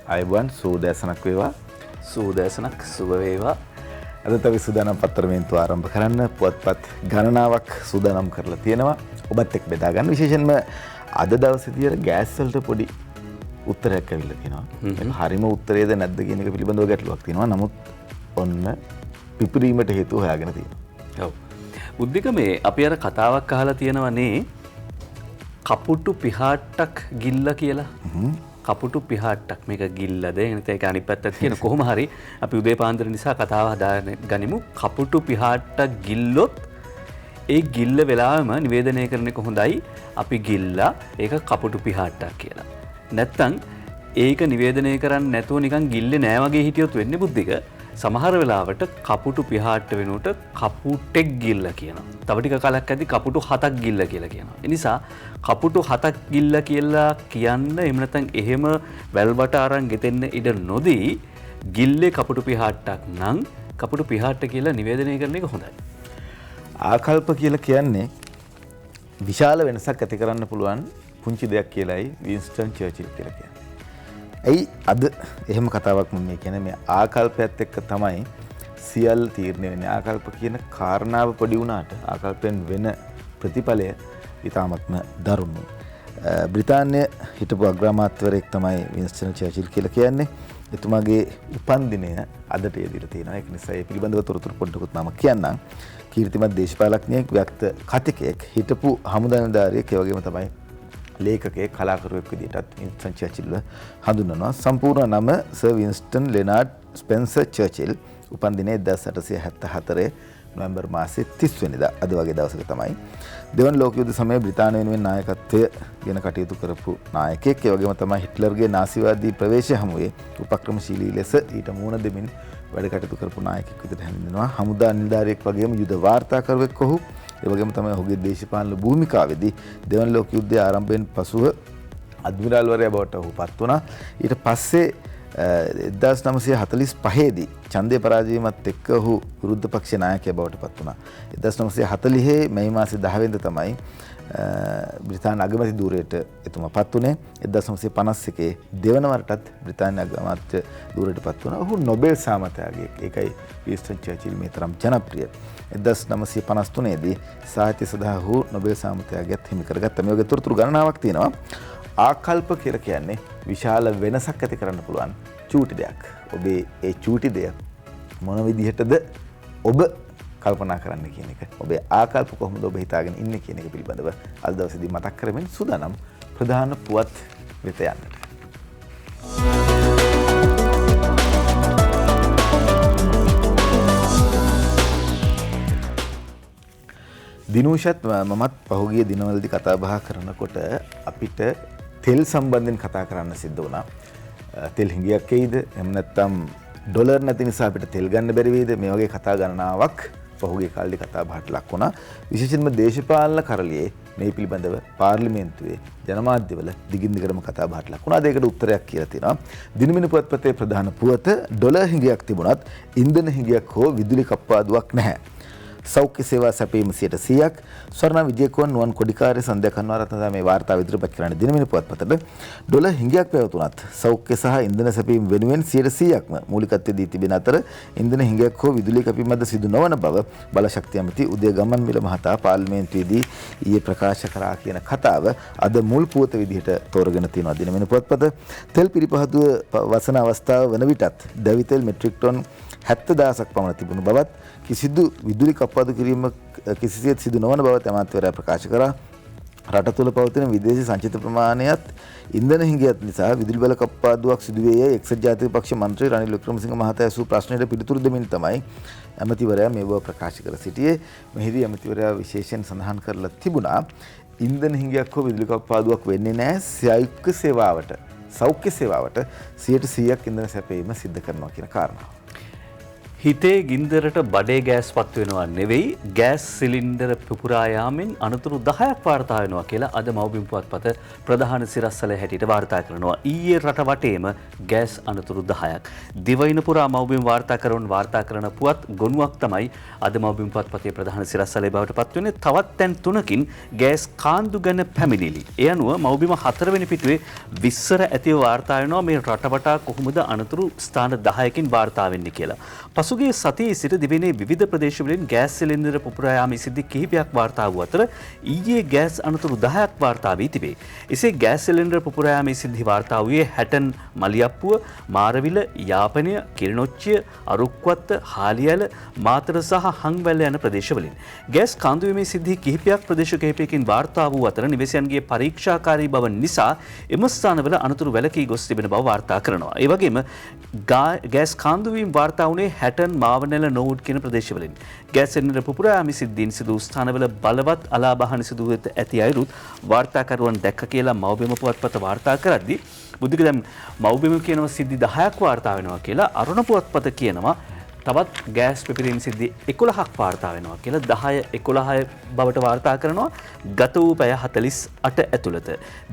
අයබන් සූදෑසනක් වේවා. සූදෑසනක් සුබ වේවා. අදත් අපි සූදානම් පත්තරමේන්තුව ආරම්භ කරන්න පුවත්පත් ගණනාවක් සූදානම් කරලා තියෙනවා. ඔබත් එක්ක බෙදා ගන්න. විශේෂයෙන්ම අද දවසේදී ගෑස් වලට පොඩි උත්තරයක් ඇවිල්ලා තියෙනවා. හරිම උත්තරේද නැද්ද කියන එක පිළිබඳව ගැටලුවක් තියෙනවා. නමුත් ඔන්න පිපිරීමට හේතුව හොයාගෙන තියෙනවා. ඔව්. බුද්ධික මේ අපි අර කතාවක් අහලා තියෙනවනේ කපුටු පිහාට්ටක් ගිල්ල කියලා. කපුටු පිහාට්ටක් මේක ගිල්ලද එනත ඒක අනිත් පැත්තට කියන කොහොම හරි අපි උදේ පාන්දර නිසා කතාව හදාගෙන ගනිමු. කපුටු පිහාට්ටක් ගිල්ලොත් ඒ ගිල්ල වෙලාවෙම නිවේදනය කරන එක හොඳයි අපි ගිල්ලා ඒක කපුටු පිහාට්ටක් කියලා. නැත්තම් ඒක නිවේදනය කරන්නේ නැතුව නිකන් ගිල්ලේ නෑ වගේ හිටියොත් වෙන්නේ බුද්ධික. සමහර වෙලාවට කපුටු පිහාට්ට වෙනුවට කපුටෙක් ගිල්ල කියනවා. තව ටික කලක් ඇද්දි කපුටු 7ක් ගිල්ල කියලා කියනවා. ඒ නිසා කපුටු 7ක් ගිල්ල කියලා කියන්න එහෙම නැත්නම් එහෙම වැල්බට අරන් ගෙතෙන්න ඉඩ නොදී ගිල්ලේ කපුටු පිහාට්ටක් නම් කපුටු පිහාට්ට කියලා නිවේදනය කරන එක හොඳයි. ආකල්ප කියලා කියන්නේ විශාල වෙනසක් ඇති කරන්න පුළුවන් පුංචි දෙයක් කියලායි වින්ස්ටන් චර්චිල් කියලා කියන්නේ. ඇයි අද එහෙම කතාවක් මම කියන්නේ මේ ආකල්පයත් එක්ක තමයි සියල්ල තීරණය වෙන්නේ. ආකල්ප කියන කාරණාව පොඩි වුණාට ආකල්පෙන් වෙන ප්‍රතිඵලය ඉතාමත්ම දරුණුයි. බ්‍රිතාන්‍ය හිටපු අග්‍රාමාත්‍යවරයෙක් තමයි වින්ස්ටන් චර්චිල් කියලා කියන්නේ. එතුමාගේ උපන්දිනය අදට යෙදিলা තියෙනවා. ඒක නිසා ඒ පිළිබඳව තොරතුරු පොඩ්ඩකුත් මම කියන්නම්. කීර්තිමත් දේශපාලඥයෙක්, ව්‍යක්ත කතිකයෙක්, හිටපු හමුදා නිලධාරියෙක්, ඒ වගේම තමයි ලේඛකයෙක්, කලාකරුවෙක් විදිහටත් වින්ස්ටන් චර්චිල්ව හඳුන්වනවා. සම්පූර්ණ නම sir Winston Leonard Spencer Churchill. උපන්දිනය 1874 නොවැම්බර් මාසයේ 30 වෙනිදා. අද වගේ දවසක තමයි. දෙවන ලෝක යුද්ධ සමයේ බ්‍රිතාන්‍ය වෙනුවෙන් නායකත්වය ගෙන කටයුතු කරපු නායකයෙක්. ඒ වගේම තමයි හිට්ලර්ගේ නාසිවාදී ප්‍රවේශය හමුවේ උපක්‍රමශීලී ලෙස ඊට මුහුණ දෙමින් වැඩ කටයුතු කරපු නායකයෙක් විදිහට හැඳින්වෙනවා. හමුදා නිලධාරියෙක් වගේම යුද වාර්තාකරුවෙක් ඔහු. ඒ වගේම තමයි ඔහුගේ දේශපාලන භූමිකාවේදී දෙවන ලෝක යුද්ධයේ ආරම්භයෙන් පසුව අද්මිරාල්වරයා බවට ඔහු පත් වුණා. ඊට පස්සේ 1945 දී ඡන්දය පරාජයමත් එක්ක ඔහු විරුද්ධ පක්ෂ නායකයා බවට පත් වුණා. 1940 මැයි මාසේ 10 වෙනිදා තමයි බ්‍රිතාන්‍ය අගමැති ධූරයට එතුමා පත් වුණේ. 1951 දෙවන වරටත් බ්‍රිතාන්‍ය අගමැති ධූරයට පත් වුණා. ඔහු නොබෙල් සාමතයාගේ ඒකයි වින්ස්ටන් චර්චිල් මේ තරම් ජනප්‍රිය. 1953 දී සාහිත්‍ය සඳහා ඔහු නොබෙල් සාමතයාගත් හිමි කරගත්තා. මේ වගේ තොරතුරු ගණනාවක් තියෙනවා. ආකල්ප කියලා කියන්නේ විශාල වෙනසක් ඇති කරන්න පුළුවන් චූටි දෙයක්. ඔබේ ඒ චූටි දෙය මොන විදිහටද ඔබ කල්පනා කරන්න කියන එක. ඔබේ ආකල්ප කොහොමද ඔබ හිතාගෙන ඉන්නේ කියන එක පිළිබඳව අද දවසේදී මතක් කරමින් සූදානම් ප්‍රධාන පුවත් වෙත යන්නට. දිනූෂත් මමත් පහුගිය දිනවලදී කතා බහ කරනකොට අපිට තෙල් සම්බන්ධයෙන් කතා කරන්න සිද්ධ වුණා. තෙල් හිඟයක් එයිද? එහෙම නැත්නම් ඩොලර් නැති නිසා අපිට තෙල් ගන්න බැරි වෙයිද? මේ වගේ කතා ගණනාවක් පහුගිය කාලේ කතා බහට ලක් වුණා. විශේෂයෙන්ම දේශපාලන කරළියේ මේ පිළිබඳව පාර්ලිමේන්තුවේ ජනමාධ්‍යවල දිගින් දිගටම කතා බහට ලක් වුණා. ඒකට උත්තරයක් කියලා තියෙනවා. දිනමින පුවත්පතේ ප්‍රධාන පුවත ඩොලර් හිඟයක් තිබුණත් ඉන්ධන හිඟයක් හෝ විදුලි කප්පාදුවක් නැහැ. සෞඛ්‍ය සේවා සැපීම 100%ක්. ස්වර්ණ විජේකෝන් නුවන් කොඩිකාර්ය සන්ධ්‍යා කන්නාරත්න තමයි මේ වාර්තාව ඉදිරිපත් කරන්නේ දිනමින පුවත්පතට. ඩොලර් හිඟයක් පැවතුනත් සෞඛ්‍ය සහ ඉන්ධන සැපීම වෙනුවෙන් 100%ක්ම මූලිකත්වය දී තිබෙන අතර ඉන්ධන හිඟයක් හෝ විදුලි කැපීමද සිදු නොවන බව බලශක්ති ඇමති උදය ගමන් මිල මහතා පාර්ලිමේන්තුවේදී ඊයේ ප්‍රකාශ කරා කියන කතාව අද මුල් පුවත විදිහට තෝරගෙන තියෙනවා දිනමින පුවත්පත. තෙල් පිරිපහදුව වසන අවස්ථාව වන විටත් දැවිතෙල් මෙට්‍රික් ටොන් 70,000ක් පමණ තිබුණු බවත් කිසිදු විදුලි කප්පාදු කිරීම කිසිසේත් සිදු නොවන බව අමාත්‍යවරයා ප්‍රකාශ කරා. රට තුළ පවතින විදේශී සංචිත ප්‍රමාණයත් ඉන්ධන හිඟයත් නිසා විදුලි බල කප්පාදුවක් සිදු වේ යයි එක්සත් ජාතික පක්ෂ මන්ත්‍රී රනිල් වික්‍රමසිංහ මහතා ඇසූ ප්‍රශ්නයට පිළිතුරු දෙමින් තමයි ඇමතිවරයා මේ බව ප්‍රකාශ කර සිටියේ. මෙහිදී ඇමතිවරයා විශේෂයෙන් සඳහන් කරලා තිබුණා ඉන්ධන හිඟයක් හෝ විදුලි කප්පාදුවක් වෙන්නේ නැහැ සෞඛ්‍ය සේවාවට 100% ඉන්ධන සැපයීම සිද්ධ කරනවා කියන කාරණාව. හිතේ ගින්දරට බඩේ ගෑස් පත් වෙනවා නෙවෙයි ගෑස් සිලින්ඩර පුපුරා යාමෙන් අනතුරු 10ක් වාර්තා වෙනවා කියලා අද මව්බිම් පුවත්පත ප්‍රධාන සිරස්වල හැටියට වාර්තා කරනවා. ඊයේ රට වටේම ගෑස් අනතුරු 10ක්. දිවයින පුරා මව්බිම් වාර්තා කරන පුවත් ගොනුවක් තමයි අද මව්බිම් පුවත්පතේ ප්‍රධාන සිරස්වලේ බවට පත් වෙන්නේ. තවත් තැන් 3කින් ගෑස් කාන්දු ගැන පැමිණිලි. ඒ අනුව මව්බිම 4 වෙනි පිටුවේ විස්තර ඇතිව වාර්තා වෙනවා මේ රට වටා කොහොමද අනතුරු ස්ථාන 10කින් වාර්තා වෙන්නේ කියලා. පසුගිය සතියේ සිට දිවයිනේ විවිධ ප්‍රදේශවලින් ගෑස් සිලින්ඩර පුපුරා යාමේ සිද්ධි කිහිපයක් වාර්තා වූ අතර ඊයේ ගෑස් අනතුරු 10ක් වාර්තා වී තිබේ. එසේ ගෑස් සිලින්ඩර පුපුරා යාමේ සිද්ධි වාර්තා වූයේ හැටන් මලියප්පුව, මාරවිල, යාපනය, කිරිනොච්චිය, අරුක්වත්ත, හාලියල, මාතර සහ හංවැල්ල යන ප්‍රදේශවලින්. ගෑස් කාන්දු වීමේ සිද්ධි කිහිපයක් ප්‍රදේශ කිහිපයකින් වාර්තා වූ අතර නිවසයන්ගේ පරීක්ෂාකාරී බව නිසා එම ස්ථානවල අනතුරු වැළකී ගොස් තිබෙන බව වාර්තා කරනවා. ඒ වගේම ගෑස් කාන්දු වීම වාර්තා වුණේ හැටන් මාවනැල නොවුඩ් කියන ප්‍රදේශවලින්. ගෑස් සිලින්ඩර පුපුරා යාමේ සිද්ධීන් සිදු ස්ථානවල බලවත් අලාභහන සිදු ඇති අයුරුත් වාර්තාකරුවන් දැක්ක කියලා මව්බිම පුවත්පත වාර්තා කරද්දී බුද්ධික දැන් මව්බිම කියනවා සිද්ධි 10ක් වාර්තා වෙනවා කියලා අරුණ පුවත්පත කියනවා තවත් ගෑස් පිපිරීම සිද්ධි 11ක් වාර්තා වෙනවා කියලා 10 11 බවට වාර්තා කරනවා ගත වූ පැය 48 ඇතුළත.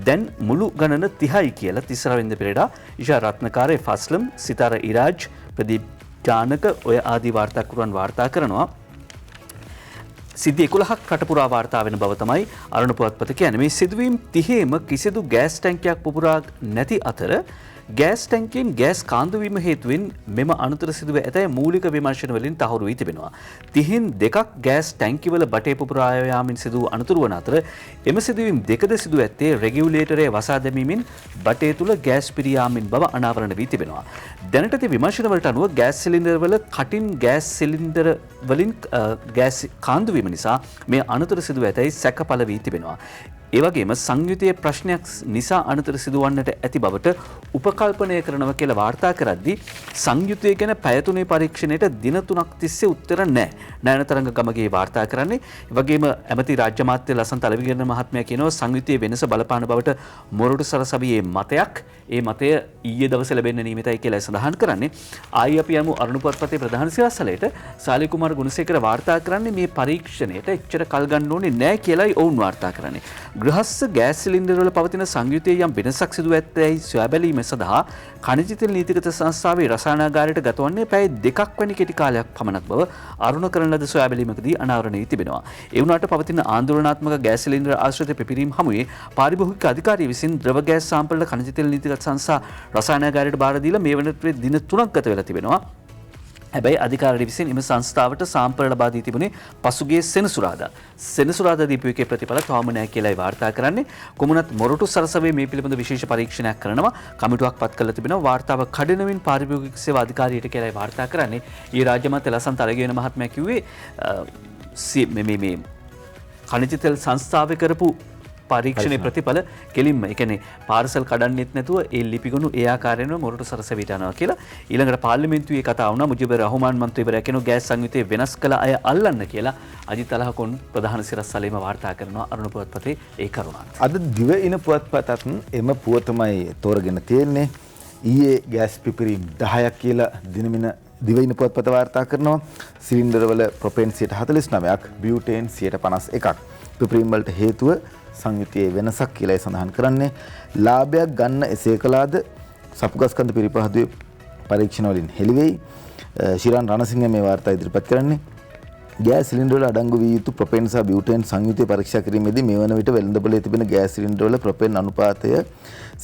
දැන් මුළු ගණන 30යි කියලා 30 වෙනිදා පෙරේදා ඉෂා රත්නකාරේ ෆස්ලම් සිතාර ඉරාජ් ප්‍රදීප් ජානක ඔය ආදී වාර්තාකරුවන් වාර්තා කරනවා. සිද්ධි 11ක් රටපුරා වාර්තා වෙන බව තමයි අරුණ පුවත්පත කියන්නේ. මේ සිදුවීම් 30ෙම කිසිදු ගෑස් ටැංකියක් පුපුරා නැති අතර ගෑස් ටැංකියෙන් ගෑස් කාන්දු වීම හේතුවෙන් මෙම අනතුර සිදුව ඇතැයි මූලික විමර්ශන වලින් තහවුරු වී තිබෙනවා. 30න් දෙකක් ගෑස් ටැංකිවල බටේ පුපුරා යාමෙන් සිදු වූ අනතුරු වන අතර එම සිදුවීම් දෙකද සිදු ඇත්තේ රෙගියුලේටරය වසා දැමීමෙන් බටේ තුල ගෑස් පිරී යාමෙන් බව අනාවරණ වී තිබෙනවා. දැනට තිබෙන විමර්ශන වලට අනුව ගෑස් සිලින්ඩර් වල කටින් ගෑස් සිලින්ඩර වලින් ගෑස් කාන්දු වීම නිසා මේ අනතුර සිදුව ඇතැයි සැකපළ වී තිබෙනවා. ඒ වගේම සංයුතියේ ප්‍රශ්නයක් නිසා අනතුර සිදුවන්නට ඇති බවට උපකල්පනය කරනවා කියලා වාර්තා කරද්දී සංයුතිය ගැන පැය 3 පරීක්ෂණයට දින 3ක් තිස්සේ උත්තර නැහැ. නයනතරංග ගමගේ වාර්තා කරන්නේ. ඒ වගේම ඇමති රාජ්‍ය මාත්‍ය ලසන්ත අලවිගර්ණ මහත්මයා කියනවා සංයුතියේ වෙනස බලපාන බවට මොරටු සරසවියේ මතයක්. ඒ මතය ඊයේ දවසේ ලැබෙන්න නියමිතයි කියලා සඳහන් කරන්නේ. ආයි අපි යමු අරුණ පුවත්පතේ ප්‍රධාන සිරස්වලට සාලි කුමාර ගුණසේකර වාර්තා කරන්නේ මේ පරීක්ෂණයට එච්චර කල් ගන්න ඕනේ නැහැ කියලායි ඔවුන් වාර්තා කරන්නේ. ගෘහස්ස ගෑස් සිලින්ඩර් වල පවතින සංයුතියේ යම් වෙනසක් සිදු ඇත්තැයි සොයා බැලීම සඳහා ඛනිජ තෙල් නීතිගත සංස්ථාවේ රසායනාගාරයට ගතවන්නේ පැය 2ක් වැනි කෙටි කාලයක් පමණක් බව අරුණ කරන ලද සොයා බැලීමකදී අනාවරණය වී තිබෙනවා. ඒ වුණාට පවතින ආందోලනාත්මක ගෑස් සිලින්ඩර් ආශ්‍රිත පිපිරීම් හමුවේ පාරිභෝගික අධිකාරිය විසින් ද්‍රව ගෑස් සාම්පල් ඛනිජ තෙල් නීතිගත සංස්ථා රසායනාගාරයට බාර දීලා මේ වනට දින 3ක් ගත වෙලා තිබෙනවා. හැබැයි අධිකාරිය විසින් එම සංස්ථාවට සාම්පල ලබා දී තිබුණේ පසුගිය සෙනසුරාදා. සෙනසුරාදා දීපු එකේ ප්‍රතිඵල තවම නැහැ කියලායි වාර්තා කරන්නේ. කොමුණත් මොරටු සරසවියේ මේ පිළිබඳ විශේෂ පරීක්ෂණයක් කරනවා. කමිටුවක් පත් කරලා තිබෙනවා. වාර්තාව කඩිනමින් පාරිභෝගික සේවා අධිකාරියට කියලායි වාර්තා කරන්නේ. ඊ රාජ්‍ය මාත්‍ය ලසන්ත අලගේන මහත්මයා කිව්වේ මේ ඛනිජ තෙල් සංස්ථාවේ කරපු පරීක්ෂණයේ ප්‍රතිඵල කෙලින්ම ඒ කියන්නේ පාර්සල් කඩන්නෙත් නැතුව ඒ ලිපිගොනු ඒ ආකාරයෙන්ම මොරටු සරසවියට යනවා කියලා. ඊළඟට පාර්ලිමේන්තුවේ කතා වුණා මුජිබුර් රහමාන් මන්ත්‍රීවරයා කියනවා ගෑස් සංයුතිය වෙනස් කළ අය අල්ලන්න කියලා. අජිත් අලහකොන් ප්‍රධාන සිරස්වලේම වාර්තා කරනවා අරුණ පුවත්පතේ ඒ කරුණාත්. අද දිවයින පුවත්පතත් එම පුවතමයි තෝරගෙන තියෙන්නේ. ඊයේ ගෑස් පිපිරීම් 10ක් කියලා දිනමින දිවයින පුවත්පත වාර්තා කරනවා. සිලින්ඩර් වල ප්‍රොපේන් 49ක්, බියුටේන් 51ක්. පිපිරීම් වලට හේතුව සංයුතියේ වෙනසක් කියලා සඳහන් කරන්නේ. ලාභයක් ගන්න එසේ කළාද සපුගස්කන්ධ පිරිපහදුවේ පරීක්ෂණ වලින් හෙළිවෙයි. ශිරාන් රණසිංහ මේ වාර්තා ඉදිරිපත් කරන්නේ. ගෑස් සිලින්ඩර් වල අඩංගු වී යුතු ප්‍රොපේන් සහ බියුටේන් සංයුතිය පරීක්ෂා කිරීමේදී මේ වන විට වෙළඳපොලේ තිබෙන ගෑස් සිලින්ඩර් වල ප්‍රොපේන් අනුපාතය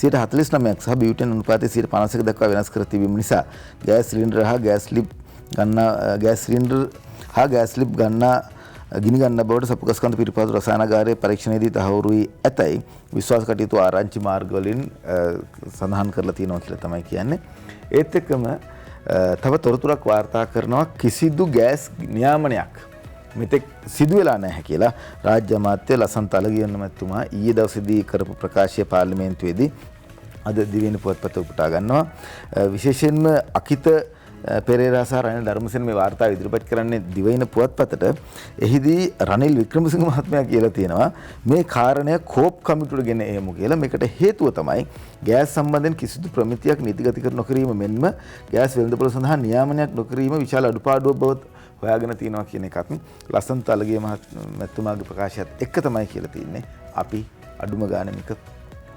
49ක් සහ බියුටේන් අනුපාතය 51 දක්වා වෙනස් කර තිබීම නිසා ගෑස් සිලින්ඩර් හා ගෑස් ලිප් ගන්නා ගිනි ගන්න බවට සපුගස්කන්ධ පිරිපහදු රසායනාගාරයේ පරීක්ෂණයේදී තහවුරු වී ඇතැයි විශ්වාස කටයුතු ආරංචි මාර්ග වලින් සඳහන් කරලා තියෙනවා කියලා තමයි කියන්නේ. ඒත් එක්කම තව තොරතුරක් වාර්තා කරනවා කිසිදු ගෑස් නියාමනයක් මෙතෙක් සිදු වෙලා නැහැ කියලා රාජ්‍ය අමාත්‍ය ලසන්ත අලගියන්න මැතිතුමා ඊයේ දවසේදී කරපු ප්‍රකාශය පාර්ලිමේන්තුවේදී අද දිවයින පුවත්පත උපුටා ගන්නවා. විශේෂයෙන්ම අකිත පෙරේරා සහ රනිල් ධර්මසේන මේ වාර්තාව ඉදිරිපත් කරන්නේ දිවයින පුවත්පතට. එහිදී රනිල් වික්‍රමසිංහ මහත්මයා කියලා තියෙනවා මේ කාරණය කෝප් කමිටුවට ගෙන එමු කියලා. මේකට හේතුව තමයි ගෑස් සම්බන්ධයෙන් කිසිදු ප්‍රමිතියක් නීතිගත කර නොකිරීම මෙන්ම ගෑස් වෙළඳපොළ සඳහා නියාමනයක් නොකිරීම විශාල අඩුපාඩුවක් බව හොයාගෙන තියෙනවා කියන එකත් ලස්සන්ත අලගේ මහත්මයාගේ ප්‍රකාශයත් එක්ක තමයි කියලා තියෙන්නේ. අපි අඩුම ගානේ මේක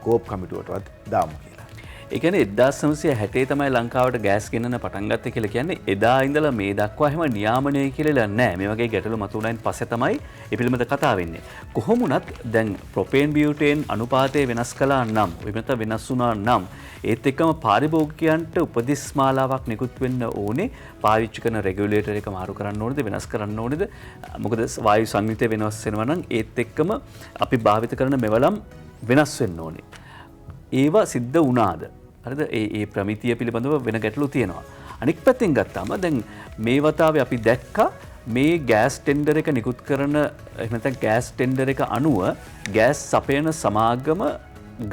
කෝප් කමිටුවටවත් දාමු කියලා. ඒ කියන්නේ 1960 තමයි ලංකාවට ගෑස් ගෙනන පටන් ගත්තේ කියලා කියන්නේ එදා ඉඳලා මේ දක්වා එහෙම නියාමනය කියලා නැහැ. මේ වගේ ගැටලු මතුවුණායින් පස්සේ තමයි මේ පිළිබඳ කතා වෙන්නේ. කොහොම වුණත් දැන් ප්‍රොපේන් බියුටේන් අනුපාතය වෙනස් කළා නම් විමත වෙනස් වුණා නම් ඒත් එක්කම පාරිභෝගිකයන්ට උපදෙස් මාලාවක් නිකුත් වෙන්න ඕනේ. පාවිච්චි කරන රෙගියුලේටර් එක මාරු කරන්න ඕනේද වෙනස් කරන්න ඕනේද? මොකද වායු සංයුතය වෙනස් වෙනවා නම් ඒත් එක්කම අපි භාවිත කරන මෙවලම් වෙනස් වෙන්න ඕනේ. ඒවා සිද්ධ වුණාද? හරිද? ඒ ප්‍රමිතිය පිළිබඳව වෙන ගැටලු තියෙනවා. අනික් පැත්තෙන් ගත්තාම දැන් මේ වතාවේ අපි දැක්කා මේ ගෑස් ටෙන්ඩර් එක නිකුත් කරන එහෙම නැත්නම් ගෑස් ටෙන්ඩර් එක අනුව ගෑස් සපයන සමාගම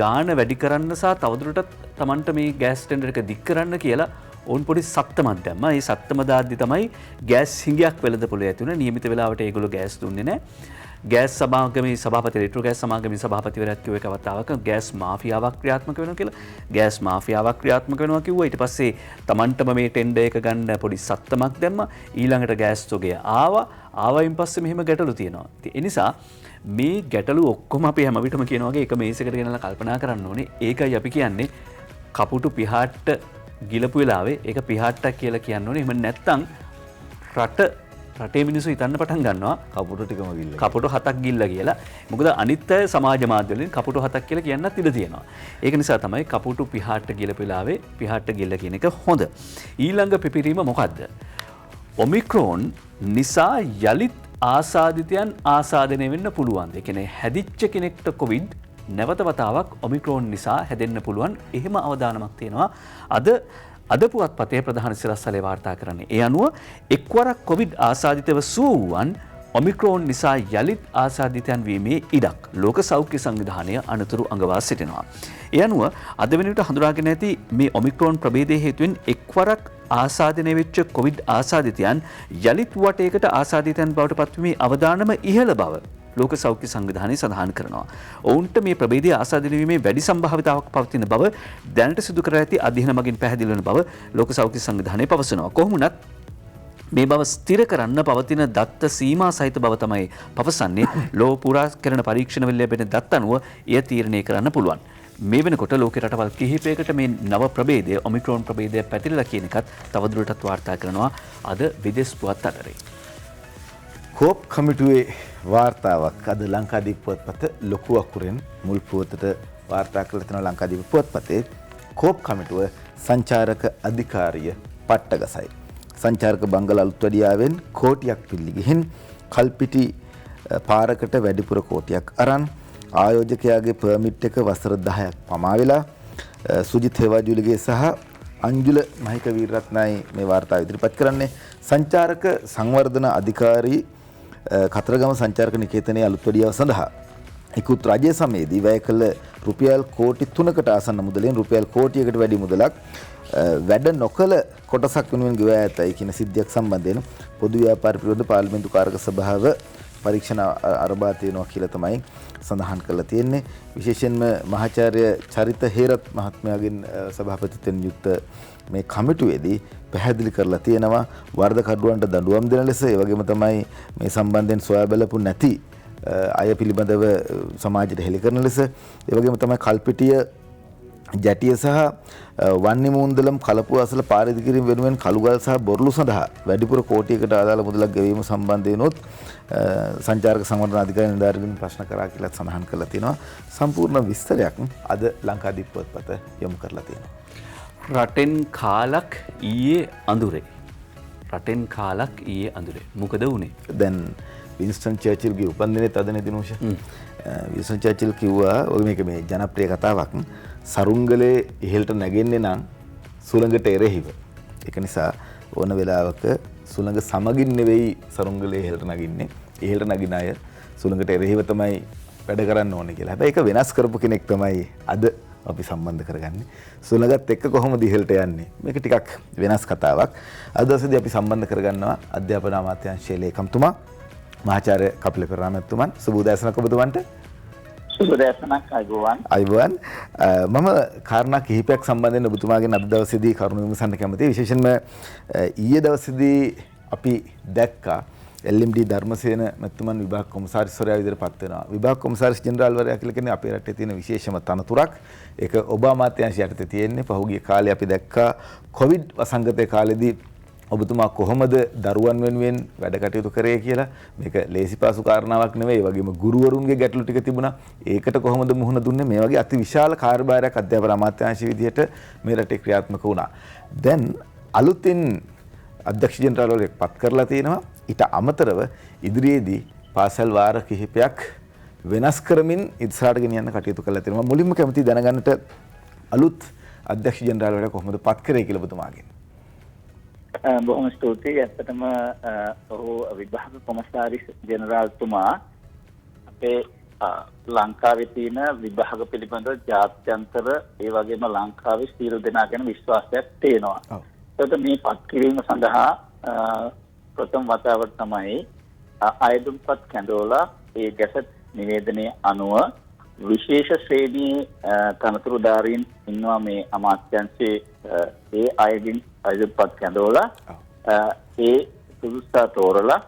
ගාණ වැඩි කරන්න සහ තවදුරටත් Tamanට මේ ගෑස් ටෙන්ඩර් එක දික් කරන්න කියලා ඕන් පොඩි සත්තමක් දැම්මා. මේ සත්තම දාද්දි තමයි ගෑස් හිඟයක් වෙළඳපොළේ ඇති වුණේ. නියමිත වෙලාවට ඒගොල්ලෝ ගෑස් දුන්නේ නැහැ. ගෑස් සමාගමේ සභාපති රේට්‍රෝ ගෑස් සමාගමේ සභාපතිවරයාත් කිව්ව එක වතාවක ගෑස් මාෆියාවක් ක්‍රියාත්මක වෙනවා කියලා. ගෑස් මාෆියාවක් ක්‍රියාත්මක වෙනවා කිව්වා. ඊට පස්සේ Tamanටම මේ ටෙන්ඩර් එක ගන්න පොඩි සත්තමක් දැම්මා. ඊළඟට ගෑස් තොගය ආවයින් පස්සේ මෙහෙම ගැටලු තියෙනවා. ඒ නිසා මේ ගැටලු ඔක්කොම අපි හැම විටම කියන වගේ එක මේසයකට ගෙනලා කල්පනා කරන්න ඕනේ. ඒකයි අපි කියන්නේ කපුටු පිහාට්ට ගිලපු වෙලාවේ ඒක පිහාට්ටක් කියලා කියන්න ඕනේ. එහෙම නැත්නම් රටේ මිනිස්සු හිතන්න පටන් ගන්නවා කපුටු ටිකම ගිල්ල. කපුටු 7ක් ගිල්ල කියලා. මොකද අනිත් අය සමාජ මාධ්‍ය වලින් කපුටු 7ක් කියලා කියන්නත් ඉඩ තියෙනවා. ඒක නිසා තමයි කපුටු පිහාට්ට ගිලපු වෙලාවේ පිහාට්ට ගිල්ල කියන එක හොඳ. ඊළඟ පිපිරීම මොකද්ද? ඔමික්‍රෝන් නිසා යලිත් ආසාදිතයන් ආසාදනය වෙන්න පුළුවන්. ඒ කියන්නේ හැදිච්ච කෙනෙක්ට කොවිඩ් නැවත වතාවක් ඔමික්‍රෝන් නිසා හැදෙන්න පුළුවන්. එහෙම අවදානමක් තියෙනවා. අද පුවත්පතේ ප්‍රධාන සිරස්තලේ වාර්තා කරන්නේ. ඒ අනුව එක්වරක් කොවිඩ් ආසාදිතව සුව වූවන් ඔමික්‍රෝන් නිසා යලිත් ආසාදිතයන් වීමේ ඉඩක් ලෝක සෞඛ්‍ය සංවිධානය අනතුරු අඟවා සිටිනවා. ඒ අනුව අද වෙනවිට හඳුනාගෙන ඇති මේ ඔමික්‍රෝන් ප්‍රභේදයේ හේතුවෙන් එක්වරක් ආසාදනය වෙච්ච කොවිඩ් ආසාදිතයන් යලිත් වටයකට ආසාදිතයන් බවට පත්වීමේ අවදානම ඉහළ බව ලෝක සෞඛ්‍ය සංවිධානය සඳහන් කරනවා. ඔවුන්ට මේ ප්‍රභේදය ආසාදනය වීමේ වැඩි සම්භාවිතාවක් පවතින බව දැනට සිදු කර ඇති අධ්‍යයන මගින් පැහැදිලි වන බව ලෝක සෞඛ්‍ය සංවිධානය පවසනවා. කොහොම වුණත් මේ බව ස්ථිර කරන්න පවතින දත්ත සීමා සහිත බව තමයි පවසන්නේ. ලෝ පුරා කරන පරීක්ෂණවල ලැබෙන දත්ත අනුව එය තීරණය කරන්න පුළුවන්. මේ වෙනකොට ලෝකේ රටවල් කිහිපයකට මේ නව ප්‍රභේදය ඔමික්‍රෝන් ප්‍රභේදය පැතිරලා කියන එකත් තවදුරටත් වාර්තා කරනවා අද විදේශ පුවත් අතරේ. කෝප් කමිටුවේ වාර්තාවක් අද ලංකාදීප පුවත්පත ලොකු අකුරෙන් මුල් පුවතට වාර්තා කළ තියෙනවා. ලංකාදීප පුවත්පතේ කෝප් කමිටුව සංචාරක අධිකාරිය පට්ටගසයි. සංචාරක බංගල අලුත්වැඩියාවෙන් කෝටියක් පිල්ලි ගිහින් කල්පිටි පාරකට වැඩිපුර කෝටියක් අරන් ආයෝජකයාගේ පර්මිට් එක වසර 10ක් පමා වෙලා සුජිත් හේවාජුලිගේ සහ අංජුල මහික වීරරත්නයි මේ වාර්තාව ඉදිරිපත් කරන්නේ. සංචාරක සංවර්ධන අධිකාරී කතරගම සංචාරක නිකේතනයේ අලුත්වැඩියාව සඳහා ඉකුත් රජය සමයේදී වැය කළ රුපියල් කෝටි 3කට ආසන්න මුදලෙන් රුපියල් කෝටියකට වැඩි මුදලක් වැඩ නොකළ කොටසක් වෙනුවෙන් ගෙවා ඇතයි කියන සිද්ධියක් සම්බන්ධයෙන් පොදු ව්‍යාපාර පිළිබඳ පාර්ලිමේන්තු කාරක සභාව පරීක්ෂණ ආරම්භ තියෙනවා කියලා තමයි සඳහන් කරලා තියෙන්නේ. විශේෂයෙන්ම මහාචාර්ය චරිත හේරත් මහත්මයාගෙන් සභාපතිත්වයෙන් යුක්ත මේ කමිටුවේදී පැහැදිලි කරලා තියෙනවා වර්ධකඩුවන්ට දඬුවම් දෙන ලෙස, ඒ වගේම තමයි මේ සම්බන්ධයෙන් සොයා බලපු නැති අය පිළිබඳව සමාජයට හෙළි කරන ලෙස, ඒ වගේම තමයි කල්පිටිය ජැටිය සහ වන්නි මූන්දලම් කලපුව අසල පාරිදි කිරීම වෙනුවෙන් කළුගල් සහ බොරළු සඳහා වැඩිපුර කෝටියකට අදාළ මුදලක් ගෙවීම සම්බන්ධයෙන්ොත් සංචාරක සංවර්ධන අධිකාරිය නිලධාරීන් ප්‍රශ්න කරා කියලා සඳහන් කරලා තියෙනවා. සම්පූර්ණ විස්තරයක් අද ලංකාදීප පුවත්පත යොමු කරලා තියෙනවා. රටෙන් කාලක් ඊයේ අඳුරේ. රටෙන් කාලක් ඊයේ අඳුරේ. මොකද වුනේ? දැන් වින්ස්ටන් චර්චිල්ගේ උපන්දිනේත් අදනේ දිනෝෂ. වින්ස්ටන් චර්චිල් කිව්වා ඔය මේක මේ ජනප්‍රිය කතාවක්. සරුංගලේ ඉහළට නැගෙන්නේ නම් සුළඟට එරෙහිව. ඒක නිසා ඕන වෙලාවක සුළඟ සමගින් නෙවෙයි සරුංගලේ ඉහළට නගින්නේ. ඉහළට නගින අය සුළඟට එරෙහිව තමයි වැඩ කරන්න ඕනේ කියලා. හැබැයි ඒක වෙනස් කරපු කෙනෙක් තමයි අද අපි සම්බන්ධ කරගන්නේ. සුලගත් එක්ක කොහොමද ඉහළට යන්නේ? මේක ටිකක් වෙනස් කතාවක්. අද දවසේදී අපි සම්බන්ධ කරගන්නවා අධ්‍යාපන අමාත්‍යාංශයේ ලේකම්තුමා මහාචාර්ය කපිල පෙරාමැතිතුමන්. සුබ උදෑසනක් ඔබතුමන්ට. සුබ උදෑසනක් අයිබෝන්. මම කාරණා කිහිපයක් සම්බන්ධයෙන් ඔබතුමාගෙන් අද දවසේදී කරුණු විමසන්න කැමතියි. විශේෂයෙන්ම ඊයේ දවසේදී අපි දැක්කා LMD ධර්මසේන මැතිතුමන් විභාග කොමසාරිස්වරයා විදිහට පත් වෙනවා. විභාග කොමසාරිස් ජෙනරාල්වරයා කියලා කියන්නේ අපේ රටේ තියෙන විශේෂම තනතුරක්. ඒක ඔබ අමාත්‍යාංශය යටතේ තියෙන්නේ. පහුගිය කාලේ අපි දැක්කා කොවිඩ් වසංගතයේ කාලෙදී ඔබතුමා කොහොමද දරුවන් වෙනුවෙන් වැඩ කටයුතු කරේ කියලා. මේක ලේසි පාසු කාරණාවක් නෙවෙයි. ඒ වගේම ගුරුවරුන්ගේ ගැටලු ටික තිබුණා. ඒකට කොහොමද මුහුණ දුන්නේ? මේ වගේ අති විශාල කාර්යභාරයක් අධ්‍යාපන අමාත්‍යාංශය විදිහට මේ රටේ ක්‍රියාත්මක වුණා. දැන් අලුතින් අධ්‍යක්ෂ ජෙනරාල්වරයෙක් පත් කරලා තියෙනවා. ඊට අමතරව ඉදිරියේදී පාසල් වාර කිහිපයක් වෙනස් කරමින් ඉස්සරහට ගෙනියන්න කටයුතු කරලා තියෙනවා. මුලින්ම කැමති දැනගන්නට අලුත් අධ්‍යක්ෂ ජෙනරාල්වරයා කොහොමද පත් කරේ කියලා ඔබතුමාගෙන්. බොහොම ස්තුතියි. ඇත්තටම ඔහු විභාග කොමසාරිස් ජෙනරාල්තුමා අපේ ලංකාවේ තියෙන විභාග පිළිබඳව ජාත්‍යන්තර ඒ වගේම ලංකාවේ සියලු දෙනා ගැන විශ්වාසයක් තියෙනවා. ඒකට මේ පත් කිරීම සඳහා ප්‍රථම වතාවට තමයි අයදුම්පත් කැඳවලා ඒ ගැසට් නිවේදනයේ අනුව විශේෂ ශ්‍රේණියේ තනතුරුධාරීන් ඉන්නවා මේ අමාත්‍යාංශයේ ඒ අයදින් අයදුම්පත් කැඳවලා ඒ සුදුස්සා තෝරලා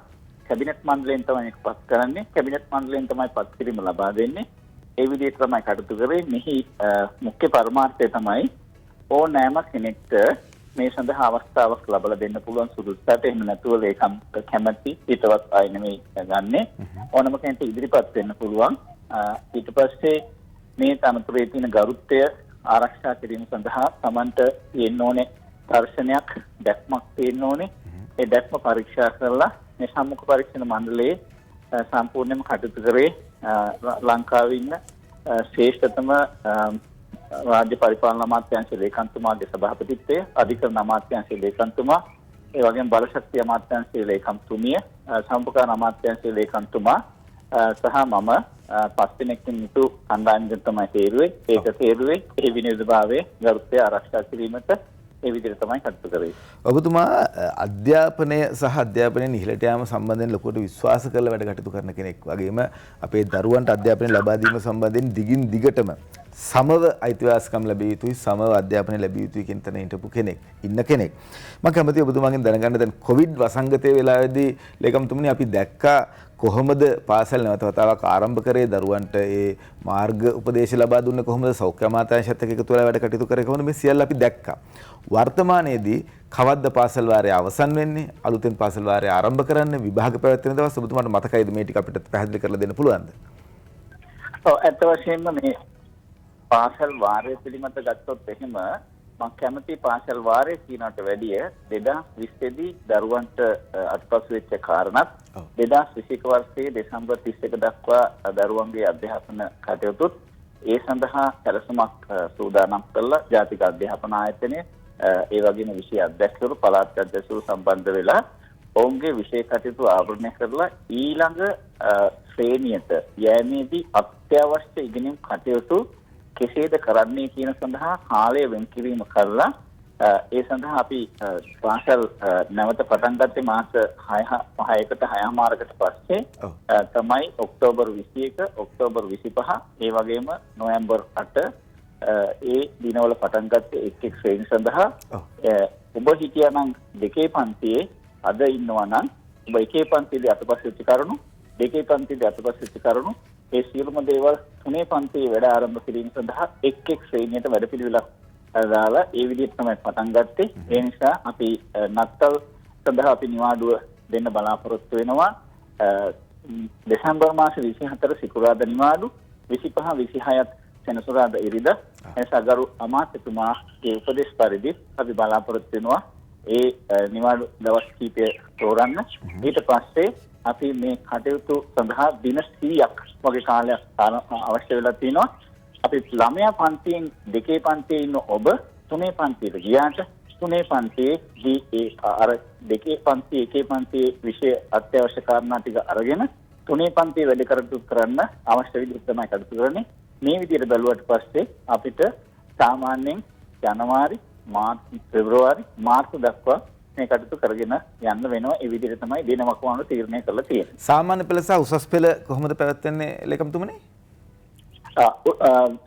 කැබිනට් මණ්ඩලයෙන් තමයි පත් කරන්නේ. කැබිනට් මණ්ඩලයෙන් තමයි පත් කිරීම ලබා දෙන්නේ. ඒ විදිහට තමයි කටයුතු කරේ. මෙහි මුඛ්‍ය පරමාර්ථය තමයි ඕනෑම කෙනෙක්ට මේ සඳහා අවස්ථාවක් ලබා දෙන්න පුළුවන් සුදුස්සට. එහෙම නැතුව ලේකම් කැමැති හිතවත් අය නෙමෙයි ගන්නෙ. ඕනම කෙනෙක්ට ඉදිරිපත් වෙන්න පුළුවන්. ඊට පස්සේ මේ තනතුරේ තියෙන ගරුත්වය ආරක්ෂා කිරීම සඳහා Tamanට තියෙන්න ඕනේ දර්ශනයක්, දැක්මක් තියෙන්න ඕනේ. ඒ දැක්ම පරීක්ෂා කරලා මේ සම්මුඛ පරීක්ෂණ මණ්ඩලයේ සම්පූර්ණයෙන්ම කටයුතු කරේ ලංකාවේ ඉන්න ශ්‍රේෂ්ඨතම රාජ්‍ය පරිපාලන අමාත්‍යාංශයේ ලේකම්තුමාගේ සභාපතිත්වය, අධිකරණ අමාත්‍යාංශයේ ලේකම්තුමා, ඒ වගේම බලශක්ති අමාත්‍යාංශයේ ලේකම්තුමිය, සම්පූර්ණ අමාත්‍යාංශයේ ලේකම්තුමා සහ මම පස් දිනකින් යුතු කණ්ඩායමකින් තමයි තේරුවේ. ඒක තේරුවේ ඒ විනෝදභාවයේ ගරුත්වය ආරක්ෂා කිරීමට ඒ විදිහට තමයි කටයුතු කරේ. ඔබතුමා අධ්‍යාපනය සහ අධ්‍යාපනයේ ඉහළට යාම සම්බන්ධයෙන් ලොකුට විශ්වාස කරලා වැඩ කටයුතු කරන කෙනෙක්. වගේම අපේ දරුවන්ට අධ්‍යාපනය ලබා දීම සම්බන්ධයෙන් දිගින් දිගටම සමව අයිතිවාසිකම් ලැබිය යුතුයි, සමව අධ්‍යාපනය ලැබිය යුතුයි කියන තැන හිටපු කෙනෙක්, ඉන්න කෙනෙක්. මම කැමතියි ඔබතුමාගෙන් දැනගන්න දැන් කොවිඩ් වසංගතයේ වෙලාවේදී ලේකම්තුමනි අපි දැක්කා කොහොමද පාසල් නැවත වතාවක් ආරම්භ කරේ, දරුවන්ට ඒ මාර්ග උපදේශ ලබා දුන්නේ කොහොමද, සෞඛ්‍ය අමාත්‍යාංශයත් එක්ක එකතු වෙලා වැඩ කටයුතු කරේ කොහොමද, මේ සියල්ල අපි දැක්කා. වර්තමානයේදී කවද්ද පාසල් වාරය අවසන් වෙන්නේ, අලුතෙන් පාසල් වාරය ආරම්භ කරන්නේ, විභාග පැවැත්වෙන දවස් ඔබතුමාට මතකයිද? මේ ටික අපිට පැහැදිලි කරලා දෙන්න පුළුවන්ද? ඔව්, ඇත්ත වශයෙන්ම මේ පාසල් වාරය පිළිබඳ ගත්තොත් එහෙම මම කැමති පාසල් වාරය කියනකට වැඩිය 2020 දී දරුවන්ට අත්පසු වෙච්ච කාරණාත් 2021 වර්ෂයේ දෙසැම්බර් 31 දක්වා දරුවන්ගේ අධ්‍යාපන කටයුතුත් ඒ සඳහා සැලසුමක් සූදානම් කළා ජාතික අධ්‍යාපන ආයතනය ඒ වගේම විෂය අධ්‍යක්ෂකවරු පළාත් අධ්‍යක්ෂකවරු සම්බන්ධ වෙලා ඔවුන්ගේ විෂය කටයුතු ආවරණය කරලා ඊළඟ ශ්‍රේණියට යෑමේදී අත්‍යවශ්‍ය ඉගෙනීම් කටයුතු කෙසේද කරන්නේ කියන සඳහා කාලය වෙන් කිරීම කරලා ඒ සඳහා අපි පාසල් නැවත පටන් ගත්තේ මාස 6කට 6මාරකට පස්සේ තමයි ඔක්තෝබර් 21 ඔක්තෝබර් 25 ඒ වගේම නොවැම්බර් 8 ඒ දිනවල පටන් ගත්තේ එක් ශ්‍රේණි සඳහා. ඔබ හිටියානම් දෙකේ පන්තියේ අද ඉන්නවා නම් ඔබ එකේ පන්තියේ අතපස්සෙච්ච කරුණු, දෙකේ පන්තියේ අතපස්සෙච්ච කරුණු, ඒ සියලුම දේවල් තුනේ පන්තියේ වැඩ ආරම්භ කිරීම සඳහා එක් ශ්‍රේණියට වැඩපිළිවෙලක් දාලා ඒ විදිහට තමයි පටන් ගත්තේ. ඒ නිසා අපි නත්තල් සඳහා අපි නිවාඩුව දෙන්න බලාපොරොත්තු වෙනවා. දෙසැම්බර් මාසේ 24 සිකුරාදා නිවාඩු, 25 26ත් සෙනසුරාදා ඉරිදා. එසා ගරු අමාත්‍යතුමාගේ උපදෙස් පරිදි අපි බලාපොරොත්තු වෙනවා ඒ නිවාඩු දවස් කිහිපය තෝරන්න. ඊට පස්සේ අපි මේ කටයුතු සඳහා දින 100ක් වගේ කාලයක් අවශ්‍ය වෙලා තිනවා. අපි ළමයා පන්තියෙන් දෙකේ පන්තියේ ඉන්න ඔබ තුනේ පන්තියට ගියාට තුනේ පන්තියේදී ඒ අර දෙකේ පන්තියේ එකේ පන්තියේ විෂය අත්‍යවශ්‍ය කාරණා ටික අරගෙන තුනේ පන්තියේ වැඩ කටයුතු කරන්න අවශ්‍ය විදිහට තමයි කටයුතු කරන්නේ. මේ විදිහට බැලුවට පස්සේ අපිට සාමාන්‍යයෙන් ජනවාරි මාර්තු පෙබරවාරි මාර්තු දක්වා මේ කටයුතු කරගෙන යන්න වෙනවා. ඒ විදිහට තමයි දිනමක් වුණා තීරණය කරලා තියෙන්නේ. සාමාන්‍ය පෙළ සහ උසස් පෙළ කොහොමද පැවැත්වෙන්නේ ලේකම්තුමනි?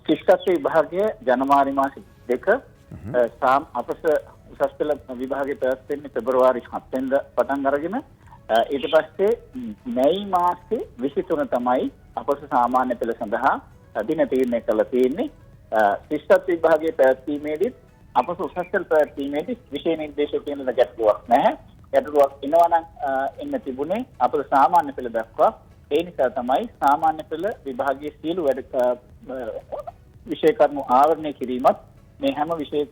ශිෂ්ටත්ව විභාගය ජනවාරි මාස 2 අපස උසස් පෙළ විභාගය පැවැත්වෙන්නේ පෙබරවාරි 7 වෙනිදා පටන් අරගෙන ඊට පස්සේ මැයි මාසේ 23 තමයි අපස සාමාන්‍ය පෙළ සඳහා දින තීරණය කරලා තියෙන්නේ. ශිෂ්ටත්ව විභාගයේ පැවැත්වීමේදී අපස උසස් පෙළ පැවැත්වීමේදී විශේෂ නිර්දේශ කියන ගැටලුවක් නැහැ. ගැටලුවක් එනවා නම් එන්න තිබුණේ අපේ සාමාන්‍ය පෙළ දක්වා. ඒ නිසා තමයි සාමාන්‍ය පෙළ විභාගයේ සියලු විෂය කර්ම ආවරණය කිරීමත් මේ හැම විෂය